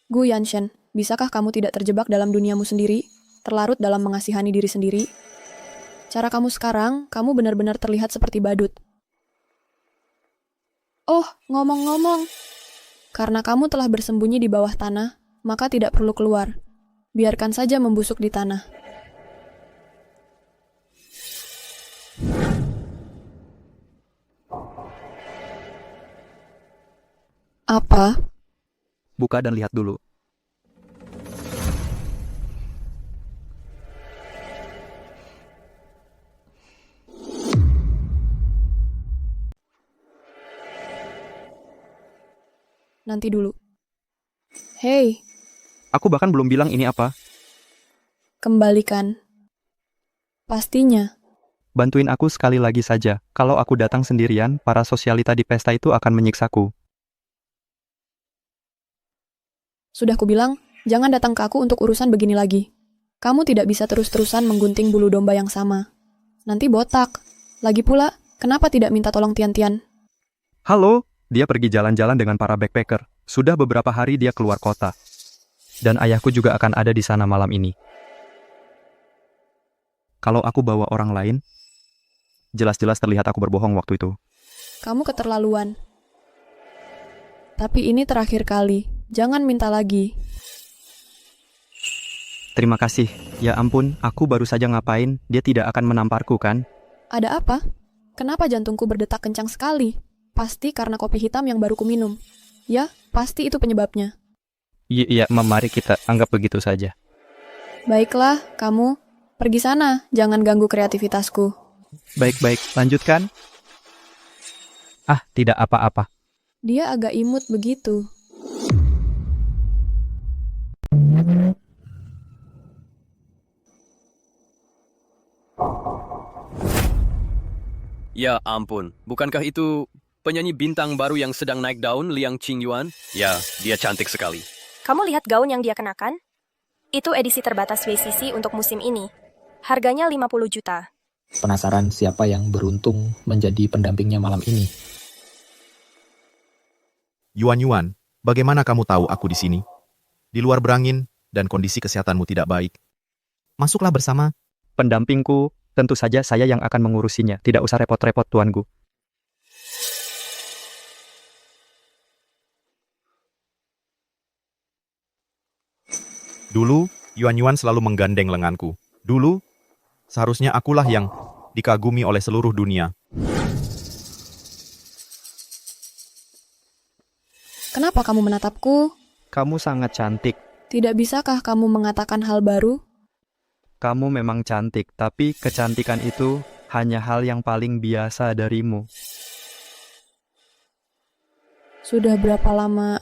Gu Yanshen, bisakah kamu tidak terjebak dalam duniamu sendiri, terlarut dalam mengasihani diri sendiri? Cara kamu sekarang, kamu benar-benar terlihat seperti badut. Oh, ngomong-ngomong. Karena kamu telah bersembunyi di bawah tanah, maka tidak perlu keluar. Biarkan saja membusuk di tanah. Apa? Buka dan lihat dulu. Nanti dulu. Hei, Aku bahkan belum bilang ini apa. kembalikan. Pastinya. Bantuin aku sekali lagi saja. Kalau aku datang sendirian, para sosialita di pesta itu akan menyiksaku. Sudah kubilang, jangan datang ke aku untuk urusan begini lagi. Kamu tidak bisa terus-terusan menggunting bulu domba yang sama. Nanti botak. Lagi pula, kenapa tidak minta tolong Tian-Tian? Halo, dia pergi jalan-jalan dengan para backpacker. Sudah beberapa hari dia keluar kota. Dan ayahku juga akan ada di sana malam ini. Kalau aku bawa orang lain, jelas-jelas terlihat aku berbohong waktu itu. Kamu keterlaluan. Tapi ini terakhir kali. Jangan minta lagi. Terima kasih. Ya ampun, aku baru saja ngapain, dia tidak akan menamparku kan? Ada apa? Kenapa jantungku berdetak kencang sekali? Pasti karena kopi hitam yang baru kuminum. Ya, pasti itu penyebabnya. Iya, mari kita anggap begitu saja. Baiklah, kamu. Pergi sana, jangan ganggu kreativitasku. Baik-baik, lanjutkan. Tidak apa-apa. Dia agak imut begitu. Ya ampun, bukankah itu penyanyi bintang baru yang sedang naik daun, Liang Qingyuan? Ya, dia cantik sekali. Kamu lihat gaun yang dia kenakan? Itu edisi terbatas WCC untuk musim ini. Harganya 50 juta. Penasaran siapa yang beruntung menjadi pendampingnya malam ini? Yuan, bagaimana kamu tahu aku di sini? Di luar berangin dan kondisi kesehatanmu tidak baik. Masuklah bersama. Pendampingku, tentu saja saya yang akan mengurusinya. Tidak usah repot-repot, tuanku. Dulu, Yuan selalu menggandeng lenganku. Dulu, seharusnya akulah yang dikagumi oleh seluruh dunia. Kenapa kamu menatapku? Kamu sangat cantik. Tidak bisakah kamu mengatakan hal baru? Kamu memang cantik, tapi kecantikan itu hanya hal yang paling biasa darimu. Sudah berapa lama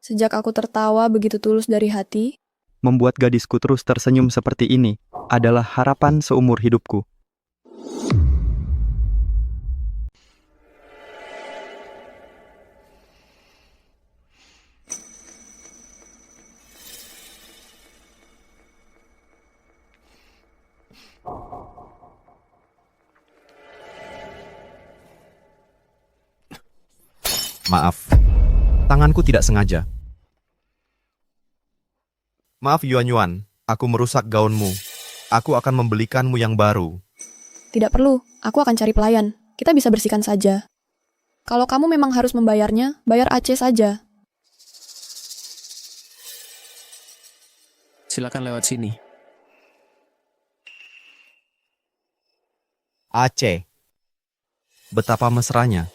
sejak aku tertawa begitu tulus dari hati? Membuat gadisku terus tersenyum seperti ini adalah harapan seumur hidupku. Maaf, tanganku tidak sengaja. Maaf Yuan, aku merusak gaunmu. Aku akan membelikanmu yang baru. Tidak perlu, aku akan cari pelayan. Kita bisa bersihkan saja. Kalau kamu memang harus membayarnya, bayar Aceh saja. Silakan lewat sini. Aceh. Betapa mesranya.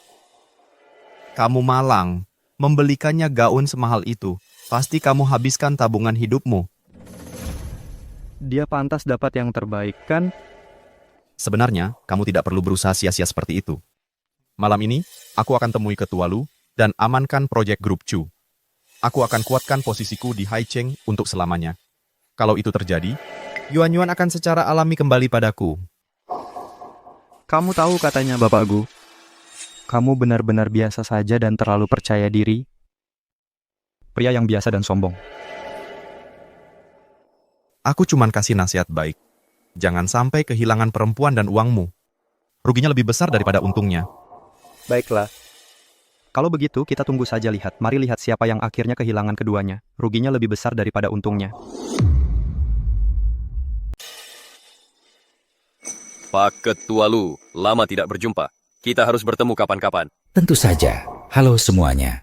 Kamu malang, membelikannya gaun semahal itu. Pasti kamu habiskan tabungan hidupmu. Dia pantas dapat yang terbaik, kan? Sebenarnya, kamu tidak perlu berusaha sia-sia seperti itu. Malam ini, aku akan temui Ketua Lu dan amankan proyek grup Chu. Aku akan kuatkan posisiku di Haicheng untuk selamanya. Kalau itu terjadi, Yuan akan secara alami kembali padaku. Kamu tahu katanya Bapak Gu, kamu benar-benar biasa saja dan terlalu percaya diri. Pria yang biasa dan sombong. Aku cuman kasih nasihat baik. Jangan sampai kehilangan perempuan dan uangmu. Ruginya lebih besar daripada untungnya. Baiklah. Kalau begitu, kita tunggu saja lihat. Mari lihat siapa yang akhirnya kehilangan keduanya. Ruginya lebih besar daripada untungnya. Pak Ketua Lu, lama tidak berjumpa. Kita harus bertemu kapan-kapan. Tentu saja. Halo semuanya.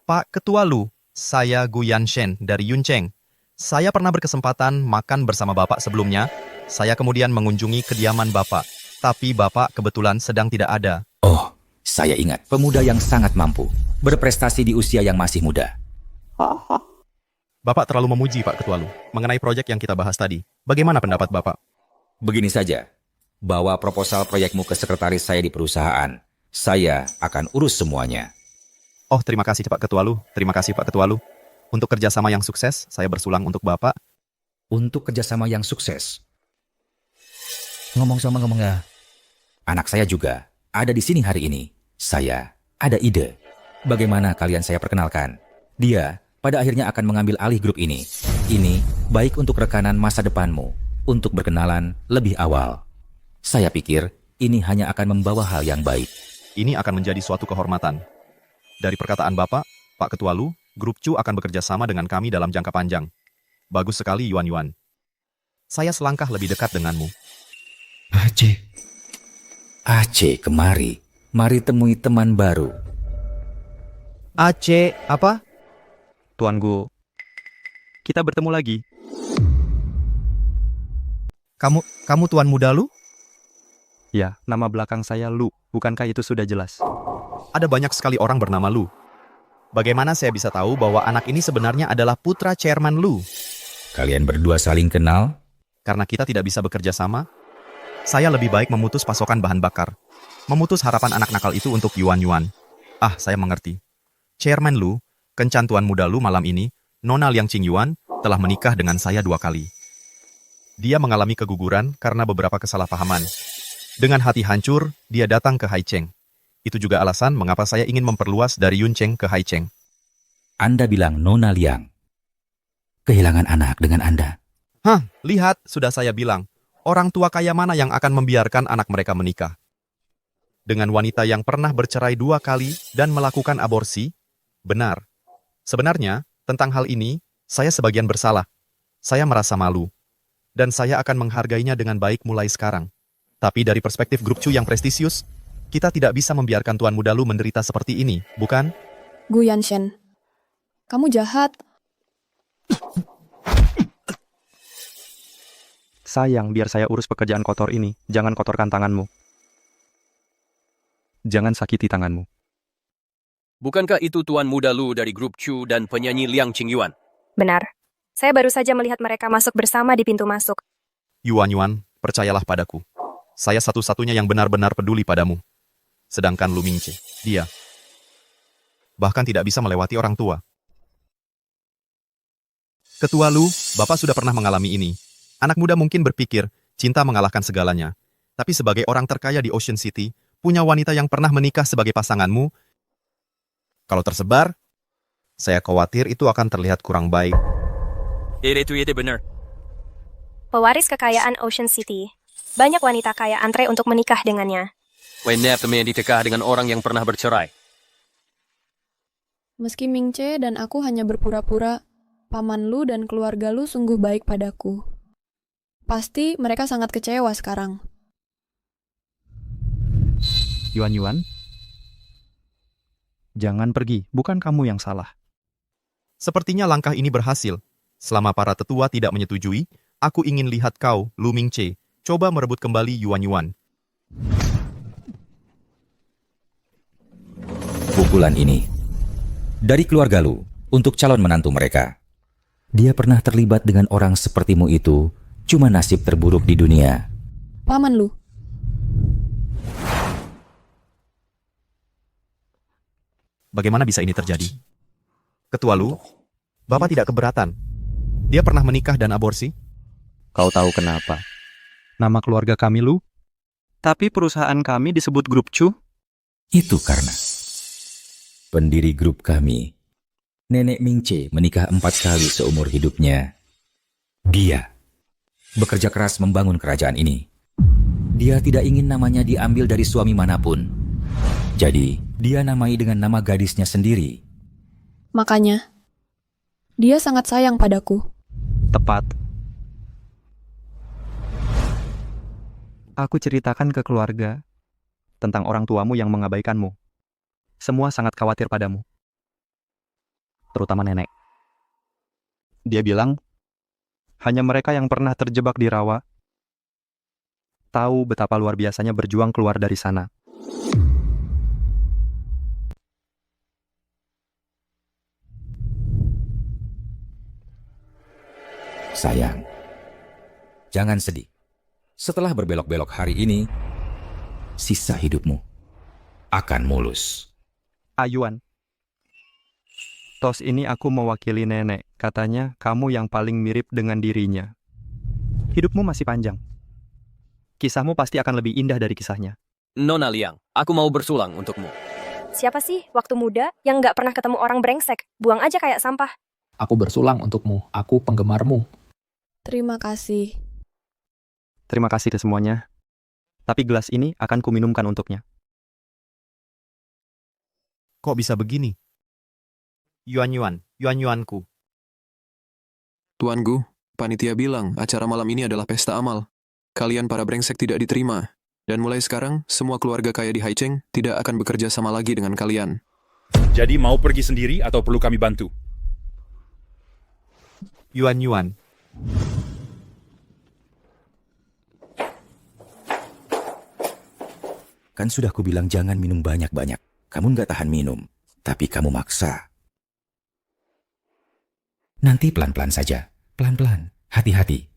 Pak Ketua Lu, saya Gu Yanshen dari Yuncheng. Saya pernah berkesempatan makan bersama Bapak sebelumnya. Saya kemudian mengunjungi kediaman Bapak. Tapi Bapak kebetulan sedang tidak ada. Oh, saya ingat. Pemuda yang sangat mampu. Berprestasi di usia yang masih muda. Bapak terlalu memuji Pak Ketua Lu mengenai proyek yang kita bahas tadi. Bagaimana pendapat Bapak? Begini saja. Bawa proposal proyekmu ke sekretaris saya di perusahaan. Saya akan urus semuanya. Oh, terima kasih Pak Ketua Lu. Terima kasih Pak Ketua Lu. Untuk kerjasama yang sukses, saya bersulang untuk Bapak. Untuk kerjasama yang sukses. Ngomong ya. Anak saya juga ada di sini hari ini. Saya ada ide. Bagaimana kalian saya perkenalkan? Dia pada akhirnya akan mengambil alih grup ini. Ini baik untuk rekanan masa depanmu, untuk berkenalan lebih awal. Saya pikir ini hanya akan membawa hal yang baik. Ini akan menjadi suatu kehormatan. Dari perkataan Bapak, Pak Ketua Lu, Grup Chu akan bekerja sama dengan kami dalam jangka panjang. Bagus sekali Yuan. Saya selangkah lebih dekat denganmu. Aceh, kemari. Mari temui teman baru. Aceh, apa? Tuan Gu, kita bertemu lagi. Kamu Tuan Muda Lu? Ya, nama belakang saya Lu. Bukankah itu sudah jelas? Ada banyak sekali orang bernama Lu. Bagaimana saya bisa tahu bahwa anak ini sebenarnya adalah putra Chairman Lu? Kalian berdua saling kenal? Karena kita tidak bisa bekerja sama, saya lebih baik memutus pasokan bahan bakar. Memutus harapan anak nakal itu untuk Yuan. Ah, saya mengerti. Chairman Lu, kencan Tuan Muda Lu malam ini, Nona Liang Qingyuan, telah menikah dengan saya 2 kali. Dia mengalami keguguran karena beberapa kesalahpahaman. Dengan hati hancur, dia datang ke Haicheng. Itu juga alasan mengapa saya ingin memperluas dari Yuncheng ke Haicheng. Anda bilang Nona Liang. Kehilangan anak dengan Anda. Hah, lihat, sudah saya bilang. Orang tua kaya mana yang akan membiarkan anak mereka menikah? Dengan wanita yang pernah bercerai 2 kali dan melakukan aborsi? Benar. Sebenarnya, tentang hal ini, saya sebagian bersalah. Saya merasa malu. Dan saya akan menghargainya dengan baik mulai sekarang. Tapi dari perspektif grup Chu yang prestisius, kita tidak bisa membiarkan Tuan Muda Lu menderita seperti ini, bukan? Gu Yanshen, kamu jahat. Sayang, biar saya urus pekerjaan kotor ini. Jangan kotorkan tanganmu. Jangan sakiti tanganmu. Bukankah itu Tuan Muda Lu dari grup Chu dan penyanyi Liang Qingyuan? Benar. Saya baru saja melihat mereka masuk bersama di pintu masuk. Yuan, percayalah padaku. Saya satu-satunya yang benar-benar peduli padamu. Sedangkan Lu Mingce, dia bahkan tidak bisa melewati orang tua. Ketua Lu, Bapak sudah pernah mengalami ini. Anak muda mungkin berpikir, cinta mengalahkan segalanya. Tapi sebagai orang terkaya di Ocean City, punya wanita yang pernah menikah sebagai pasanganmu, kalau tersebar, saya khawatir itu akan terlihat kurang baik. Itu benar. Pewaris kekayaan Ocean City. Banyak wanita kaya antre untuk menikah dengannya. Wenap temen ditekah dengan orang yang pernah bercerai. Meski Mingce dan aku hanya berpura-pura, paman Lu dan keluarga Lu sungguh baik padaku. Pasti mereka sangat kecewa sekarang. Yuan, jangan pergi. Bukan kamu yang salah. Sepertinya langkah ini berhasil. Selama para tetua tidak menyetujui, aku ingin lihat kau, Lu Mingce, coba merebut kembali Yuan. Pukulan ini dari keluarga Lu untuk calon menantu mereka. Dia pernah terlibat dengan orang sepertimu itu, cuma nasib terburuk di dunia. Paman Lu. bagaimana bisa ini terjadi? Ketua Lu, Bapak tidak keberatan. Dia pernah menikah dan aborsi? Kau tahu kenapa? Nama keluarga kami Lu, tapi perusahaan kami disebut Grup Chu. Itu karena pendiri grup kami, Nenek Mingce, menikah 4 kali seumur hidupnya. Dia bekerja keras membangun kerajaan ini. Dia tidak ingin namanya diambil dari suami manapun. Jadi, dia namai dengan nama gadisnya sendiri. Makanya, dia sangat sayang padaku. Tepat. Aku ceritakan ke keluarga tentang orang tuamu yang mengabaikanmu. Semua sangat khawatir padamu. Terutama nenek. Dia bilang, hanya mereka yang pernah terjebak di rawa tahu betapa luar biasanya berjuang keluar dari sana. Sayang, jangan sedih. Setelah berbelok-belok hari ini, sisa hidupmu akan mulus. Ayuan, tos ini aku mewakili nenek. Katanya kamu yang paling mirip dengan dirinya. Hidupmu masih panjang. Kisahmu pasti akan lebih indah dari kisahnya. Nona Liang, aku mau bersulang untukmu. Siapa sih waktu muda yang nggak pernah ketemu orang brengsek? Buang aja kayak sampah. Aku bersulang untukmu. Aku penggemarmu. Terima kasih. Terima kasih ke semuanya. Tapi gelas ini akan kuminumkan untuknya. Kok bisa begini? Yuan-yuanku. Tuan Gu, panitia bilang acara malam ini adalah pesta amal. Kalian para brengsek tidak diterima. Dan mulai sekarang, semua keluarga kaya di Haicheng tidak akan bekerja sama lagi dengan kalian. Jadi mau pergi sendiri atau perlu kami bantu? Yuan. Kan sudah kubilang jangan minum banyak-banyak. Kamu nggak tahan minum, tapi kamu maksa. Nanti pelan-pelan saja. Pelan-pelan. Hati-hati.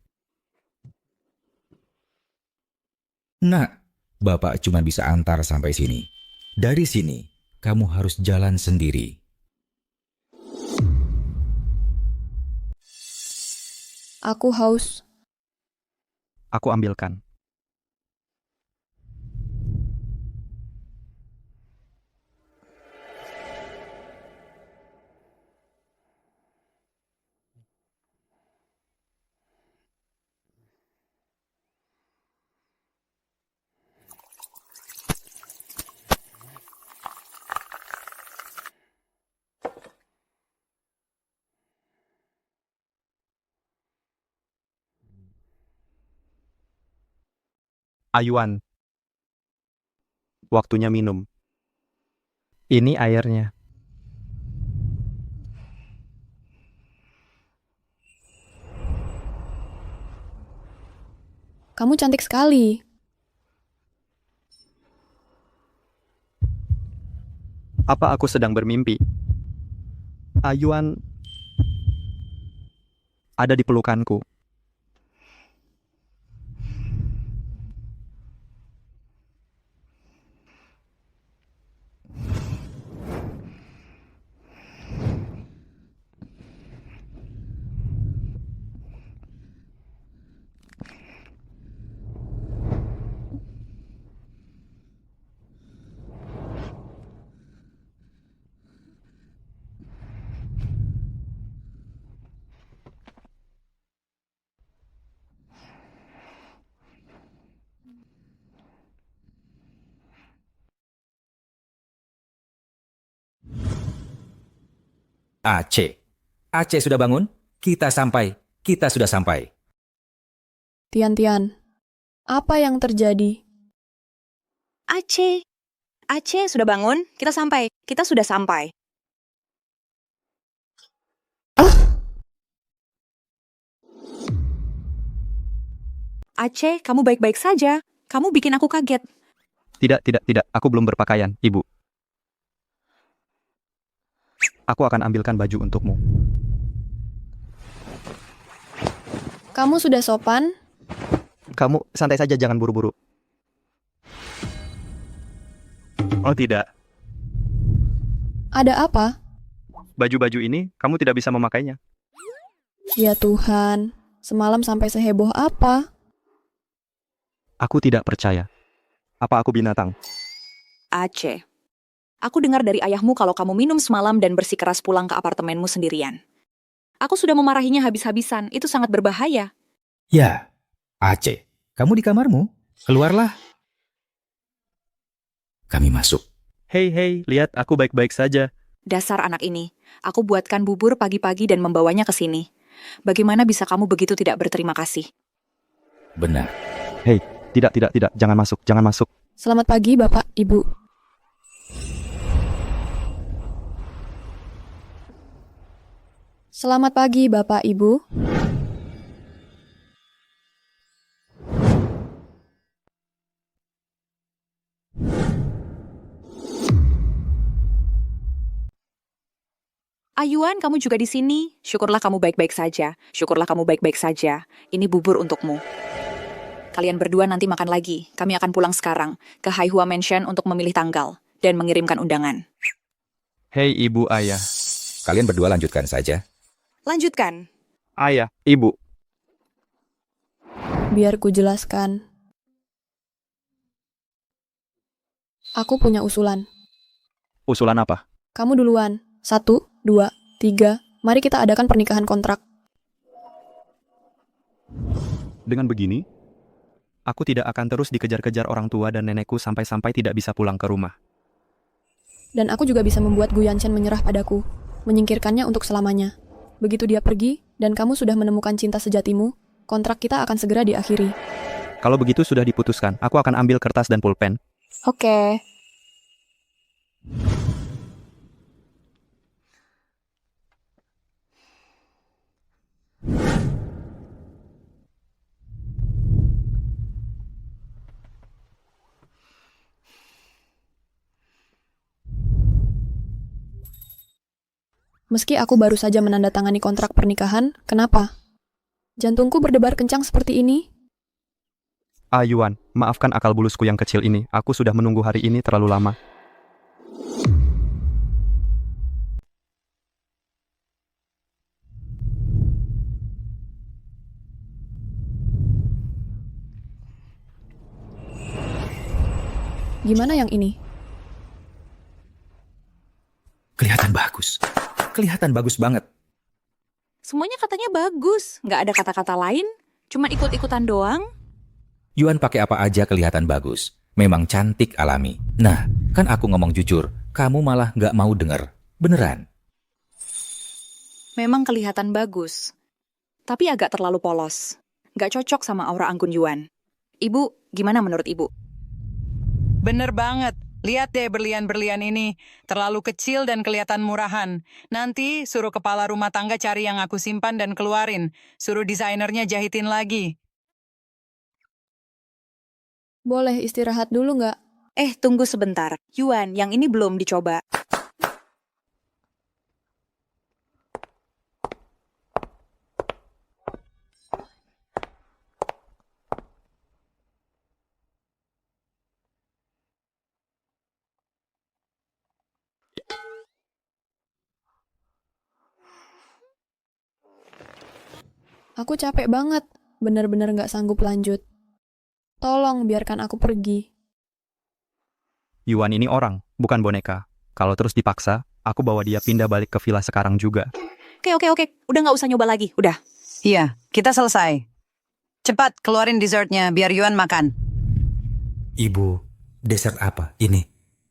Nak, Bapak cuma bisa antar sampai sini. Dari sini, kamu harus jalan sendiri. Aku haus. Aku ambilkan. Ayuan. Waktunya minum. Ini airnya. Kamu cantik sekali. Apa aku sedang bermimpi? Ayuan ada di pelukanku. Aceh sudah bangun? Kita sudah sampai. Tian, apa yang terjadi? Aceh sudah bangun? Kita sudah sampai. Aceh, kamu baik-baik saja. Kamu bikin aku kaget. Tidak. Aku belum berpakaian, Ibu. Aku akan ambilkan baju untukmu. Kamu sudah sopan? Kamu santai saja, jangan buru-buru. Oh tidak. Ada apa? Baju-baju ini kamu tidak bisa memakainya. Ya Tuhan, semalam sampai seheboh apa? Aku tidak percaya. Apa aku binatang? Aceh, aku dengar dari ayahmu kalau kamu minum semalam dan bersikeras pulang ke apartemenmu sendirian. Aku sudah memarahinya habis-habisan, itu sangat berbahaya. Ya, Aceh, kamu di kamarmu? Keluarlah. Kami masuk. Hei, lihat aku baik-baik saja. Dasar anak ini, aku buatkan bubur pagi-pagi dan membawanya ke sini. Bagaimana bisa kamu begitu tidak berterima kasih? Benar. Hei, tidak, jangan masuk. Selamat pagi, Bapak, Ibu. Selamat pagi, Bapak, Ibu. Ayuan, kamu juga di sini. Syukurlah kamu baik-baik saja. Ini bubur untukmu. Kalian berdua nanti makan lagi. Kami akan pulang sekarang ke Haihua Mansion untuk memilih tanggal dan mengirimkan undangan. Hei, Ibu, Ayah. Kalian berdua lanjutkan saja. Lanjutkan. Ayah, Ibu. Biar ku jelaskan. Aku punya usulan. Usulan apa? Kamu duluan. 1, 2, 3. Mari kita adakan pernikahan kontrak. Dengan begini, aku tidak akan terus dikejar-kejar orang tua dan nenekku sampai-sampai tidak bisa pulang ke rumah. Dan aku juga bisa membuat Gu Yanshen menyerah padaku, menyingkirkannya untuk selamanya. Begitu dia pergi, dan kamu sudah menemukan cinta sejatimu, kontrak kita akan segera diakhiri. Kalau begitu sudah diputuskan, aku akan ambil kertas dan pulpen. Oke. Meski aku baru saja menandatangani kontrak pernikahan, kenapa? Jantungku berdebar kencang seperti ini. Yuan, maafkan akal bulusku yang kecil ini. Aku sudah menunggu hari ini terlalu lama. Gimana yang ini? Kelihatan bagus banget. Semuanya katanya bagus. Nggak ada kata-kata lain. Cuma ikut-ikutan doang. Yuan pakai apa aja kelihatan bagus. Memang cantik alami. Nah, kan aku ngomong jujur. Kamu malah nggak mau denger. Beneran. Memang kelihatan bagus. Tapi agak terlalu polos. Nggak cocok sama aura anggun Yuan. Ibu, gimana menurut ibu? Bener banget. Lihat deh berlian-berlian ini. Terlalu kecil dan kelihatan murahan. Nanti suruh kepala rumah tangga cari yang aku simpan dan keluarin. Suruh desainernya jahitin lagi. Boleh istirahat dulu nggak? Tunggu sebentar. Yuan, yang ini belum dicoba. Aku capek banget. Bener-bener nggak sanggup lanjut. Tolong biarkan aku pergi. Yuan ini orang, bukan boneka. Kalau terus dipaksa, aku bawa dia pindah balik ke villa sekarang juga. Oke. Udah nggak usah nyoba lagi. Udah. Iya, kita selesai. Cepat, keluarin dessertnya biar Yuan makan. Ibu, dessert apa? Ini,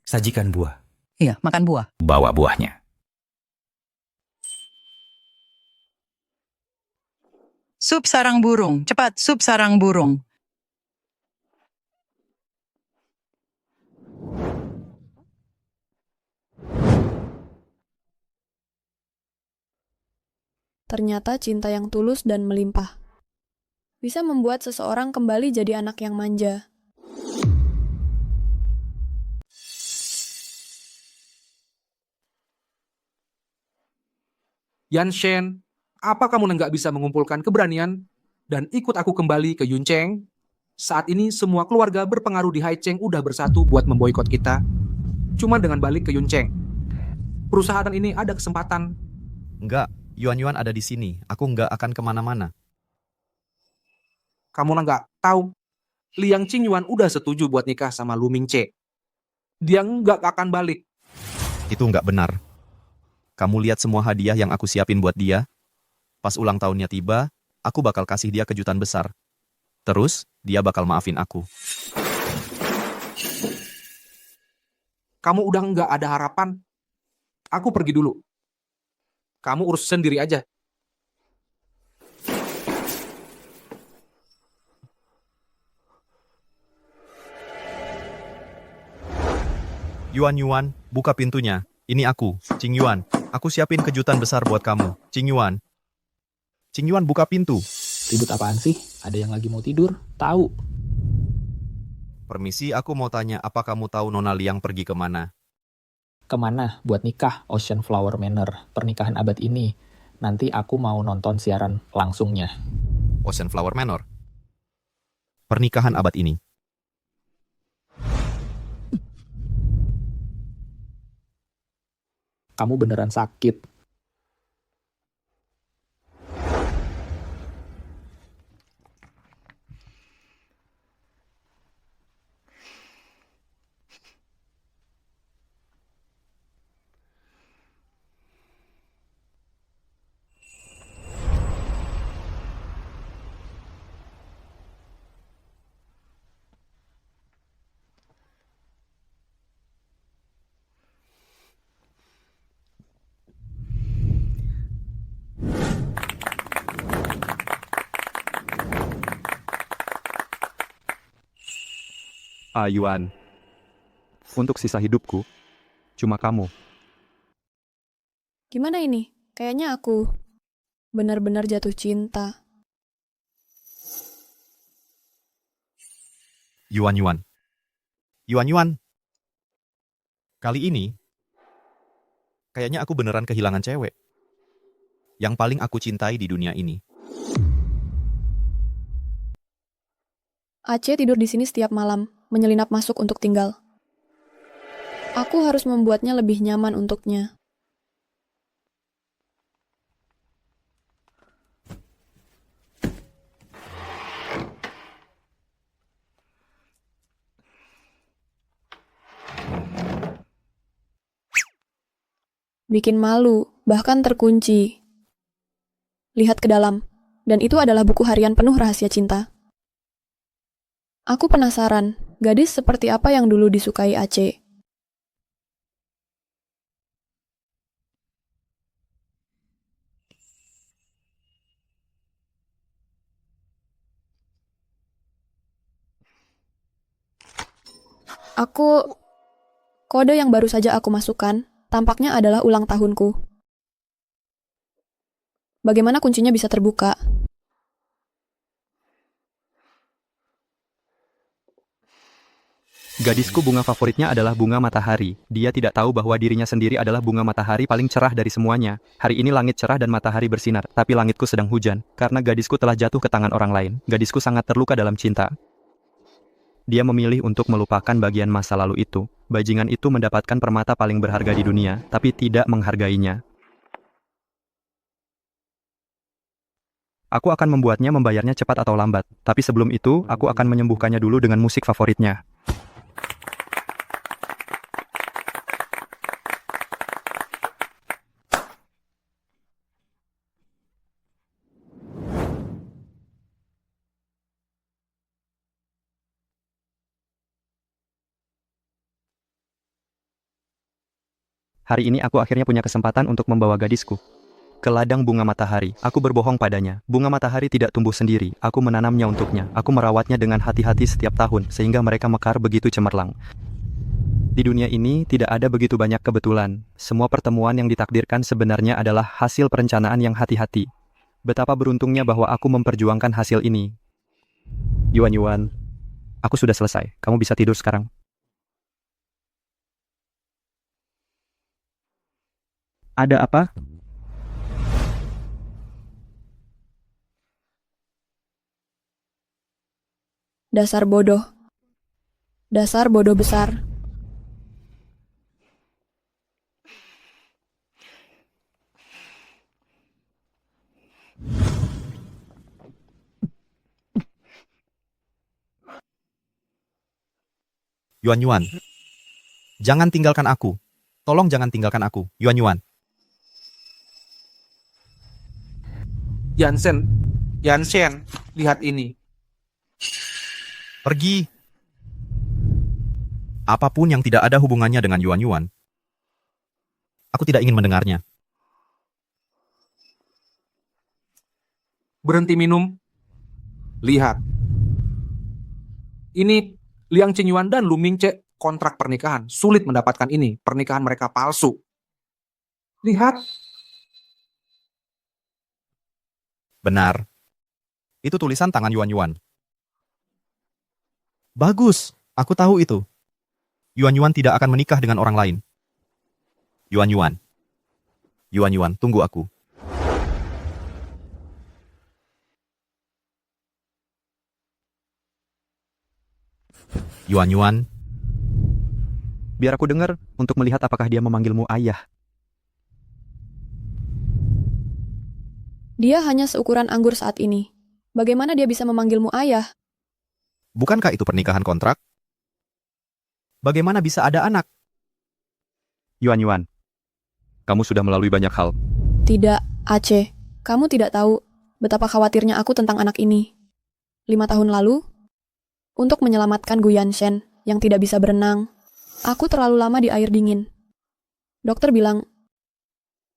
sajikan buah. Iya, makan buah. Bawa buahnya. Sup sarang burung. Cepat, sup sarang burung. Ternyata cinta yang tulus dan melimpah bisa membuat seseorang kembali jadi anak yang manja. Yanshen, apa kamu nggak bisa mengumpulkan keberanian dan ikut aku kembali ke Yuncheng? Saat ini semua keluarga berpengaruh di Haicheng udah bersatu buat memboikot kita. Cuma dengan balik ke Yuncheng. perusahaan ini ada kesempatan. Enggak, Yuan ada di sini. Aku nggak akan kemana-mana. Kamu nggak tahu, Liang Qingyuan udah setuju buat nikah sama Lu Mingche. Dia nggak akan balik. Itu nggak benar. Kamu lihat semua hadiah yang aku siapin buat dia? Pas ulang tahunnya tiba, aku bakal kasih dia kejutan besar. Terus, dia bakal maafin aku. Kamu udah nggak ada harapan. Aku pergi dulu. Kamu urus sendiri aja. Yuan, buka pintunya. Ini aku, Qingyuan. Aku siapin kejutan besar buat kamu, Qingyuan. Qingyuan, buka pintu. Ribut apaan sih? Ada yang lagi mau tidur? Tahu. Permisi, aku mau tanya, apa kamu tahu Nona Liang pergi kemana? Kemana? Buat nikah Ocean Flower Manor, pernikahan abad ini. Nanti aku mau nonton siaran langsungnya. Ocean Flower Manor? Pernikahan abad ini. Kamu beneran sakit. Yuan. Untuk sisa hidupku, cuma kamu. Gimana ini? Kayaknya aku benar-benar jatuh cinta. Yuan. Kali ini, kayaknya aku beneran kehilangan cewek. Yang paling aku cintai di dunia ini. Aceh tidur di sini setiap malam, menyelinap masuk untuk tinggal. Aku harus membuatnya lebih nyaman untuknya. Bikin malu, bahkan terkunci. Lihat ke dalam, dan itu adalah buku harian penuh rahasia cinta. Aku penasaran, gadis seperti apa yang dulu disukai Aceh. Kode yang baru saja aku masukkan, tampaknya adalah ulang tahunku. Bagaimana kuncinya bisa terbuka? Gadisku bunga favoritnya adalah bunga matahari. Dia tidak tahu bahwa dirinya sendiri adalah bunga matahari paling cerah dari semuanya. Hari ini langit cerah dan matahari bersinar, tapi langitku sedang hujan. Karena gadisku telah jatuh ke tangan orang lain. Gadisku sangat terluka dalam cinta. Dia memilih untuk melupakan bagian masa lalu itu. Bajingan itu mendapatkan permata paling berharga di dunia, tapi tidak menghargainya. Aku akan membuatnya membayarnya cepat atau lambat. Tapi sebelum itu, aku akan menyembuhkannya dulu dengan musik favoritnya. Hari ini aku akhirnya punya kesempatan untuk membawa gadisku ke ladang bunga matahari. Aku berbohong padanya. Bunga matahari tidak tumbuh sendiri. Aku menanamnya untuknya. Aku merawatnya dengan hati-hati setiap tahun, sehingga mereka mekar begitu cemerlang. Di dunia ini, tidak ada begitu banyak kebetulan. Semua pertemuan yang ditakdirkan sebenarnya adalah hasil perencanaan yang hati-hati. Betapa beruntungnya bahwa aku memperjuangkan hasil ini. Yuan, aku sudah selesai. Kamu bisa tidur sekarang. Ada apa? Dasar bodoh. Dasar bodoh besar. Yuan Yuan. Jangan tinggalkan aku. Tolong jangan tinggalkan aku, Yuan Yuan. Yansen, lihat ini. Pergi. Apapun yang tidak ada hubungannya dengan Yuan Yuan, aku tidak ingin mendengarnya. Berhenti minum. Lihat. Ini Liang Qingyuan dan Lu Mingce kontrak pernikahan. Sulit mendapatkan ini. Pernikahan mereka palsu. Lihat. Benar. Itu tulisan tangan Yuan Yuan. Bagus, aku tahu itu. Yuan Yuan tidak akan menikah dengan orang lain. Yuan Yuan. Yuan Yuan, tunggu aku. Yuan Yuan. Biar aku dengar untuk melihat apakah dia memanggilmu ayah. Dia hanya seukuran anggur saat ini. Bagaimana dia bisa memanggilmu ayah? Bukankah itu pernikahan kontrak? Bagaimana bisa ada anak? Yuan Yuan, kamu sudah melalui banyak hal. Tidak, Aceh. Kamu tidak tahu betapa khawatirnya aku tentang anak ini. 5 tahun lalu, untuk menyelamatkan Gu Yanshen yang tidak bisa berenang, aku terlalu lama di air dingin. Dokter bilang,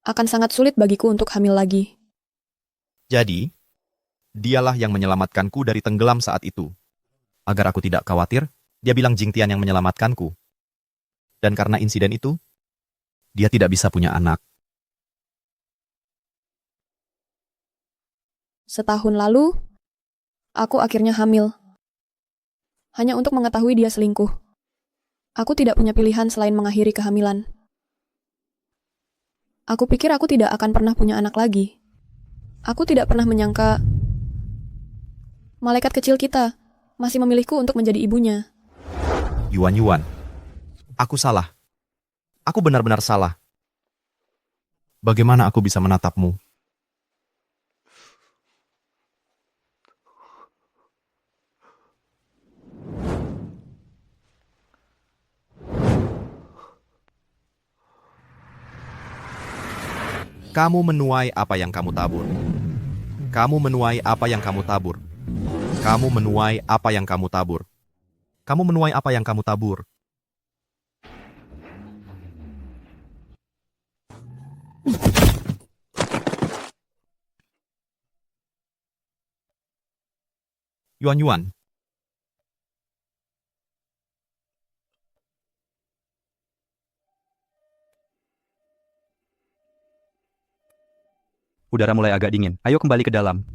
akan sangat sulit bagiku untuk hamil lagi. Jadi, dialah yang menyelamatkanku dari tenggelam saat itu. Agar aku tidak khawatir, dia bilang Jingtian yang menyelamatkanku. Dan karena insiden itu, dia tidak bisa punya anak. Setahun lalu, aku akhirnya hamil. Hanya untuk mengetahui dia selingkuh. Aku tidak punya pilihan selain mengakhiri kehamilan. Aku pikir aku tidak akan pernah punya anak lagi. Aku tidak pernah menyangka malaikat kecil kita masih memilihku untuk menjadi ibunya. Yuan Yuan, aku salah. Aku benar-benar salah. Bagaimana aku bisa menatapmu? Kamu menuai apa yang kamu tabur. Kamu menuai apa yang kamu tabur. Kamu menuai apa yang kamu tabur. Kamu menuai apa yang kamu tabur. Yuan Yuan. Udara mulai agak dingin. Ayo kembali ke dalam.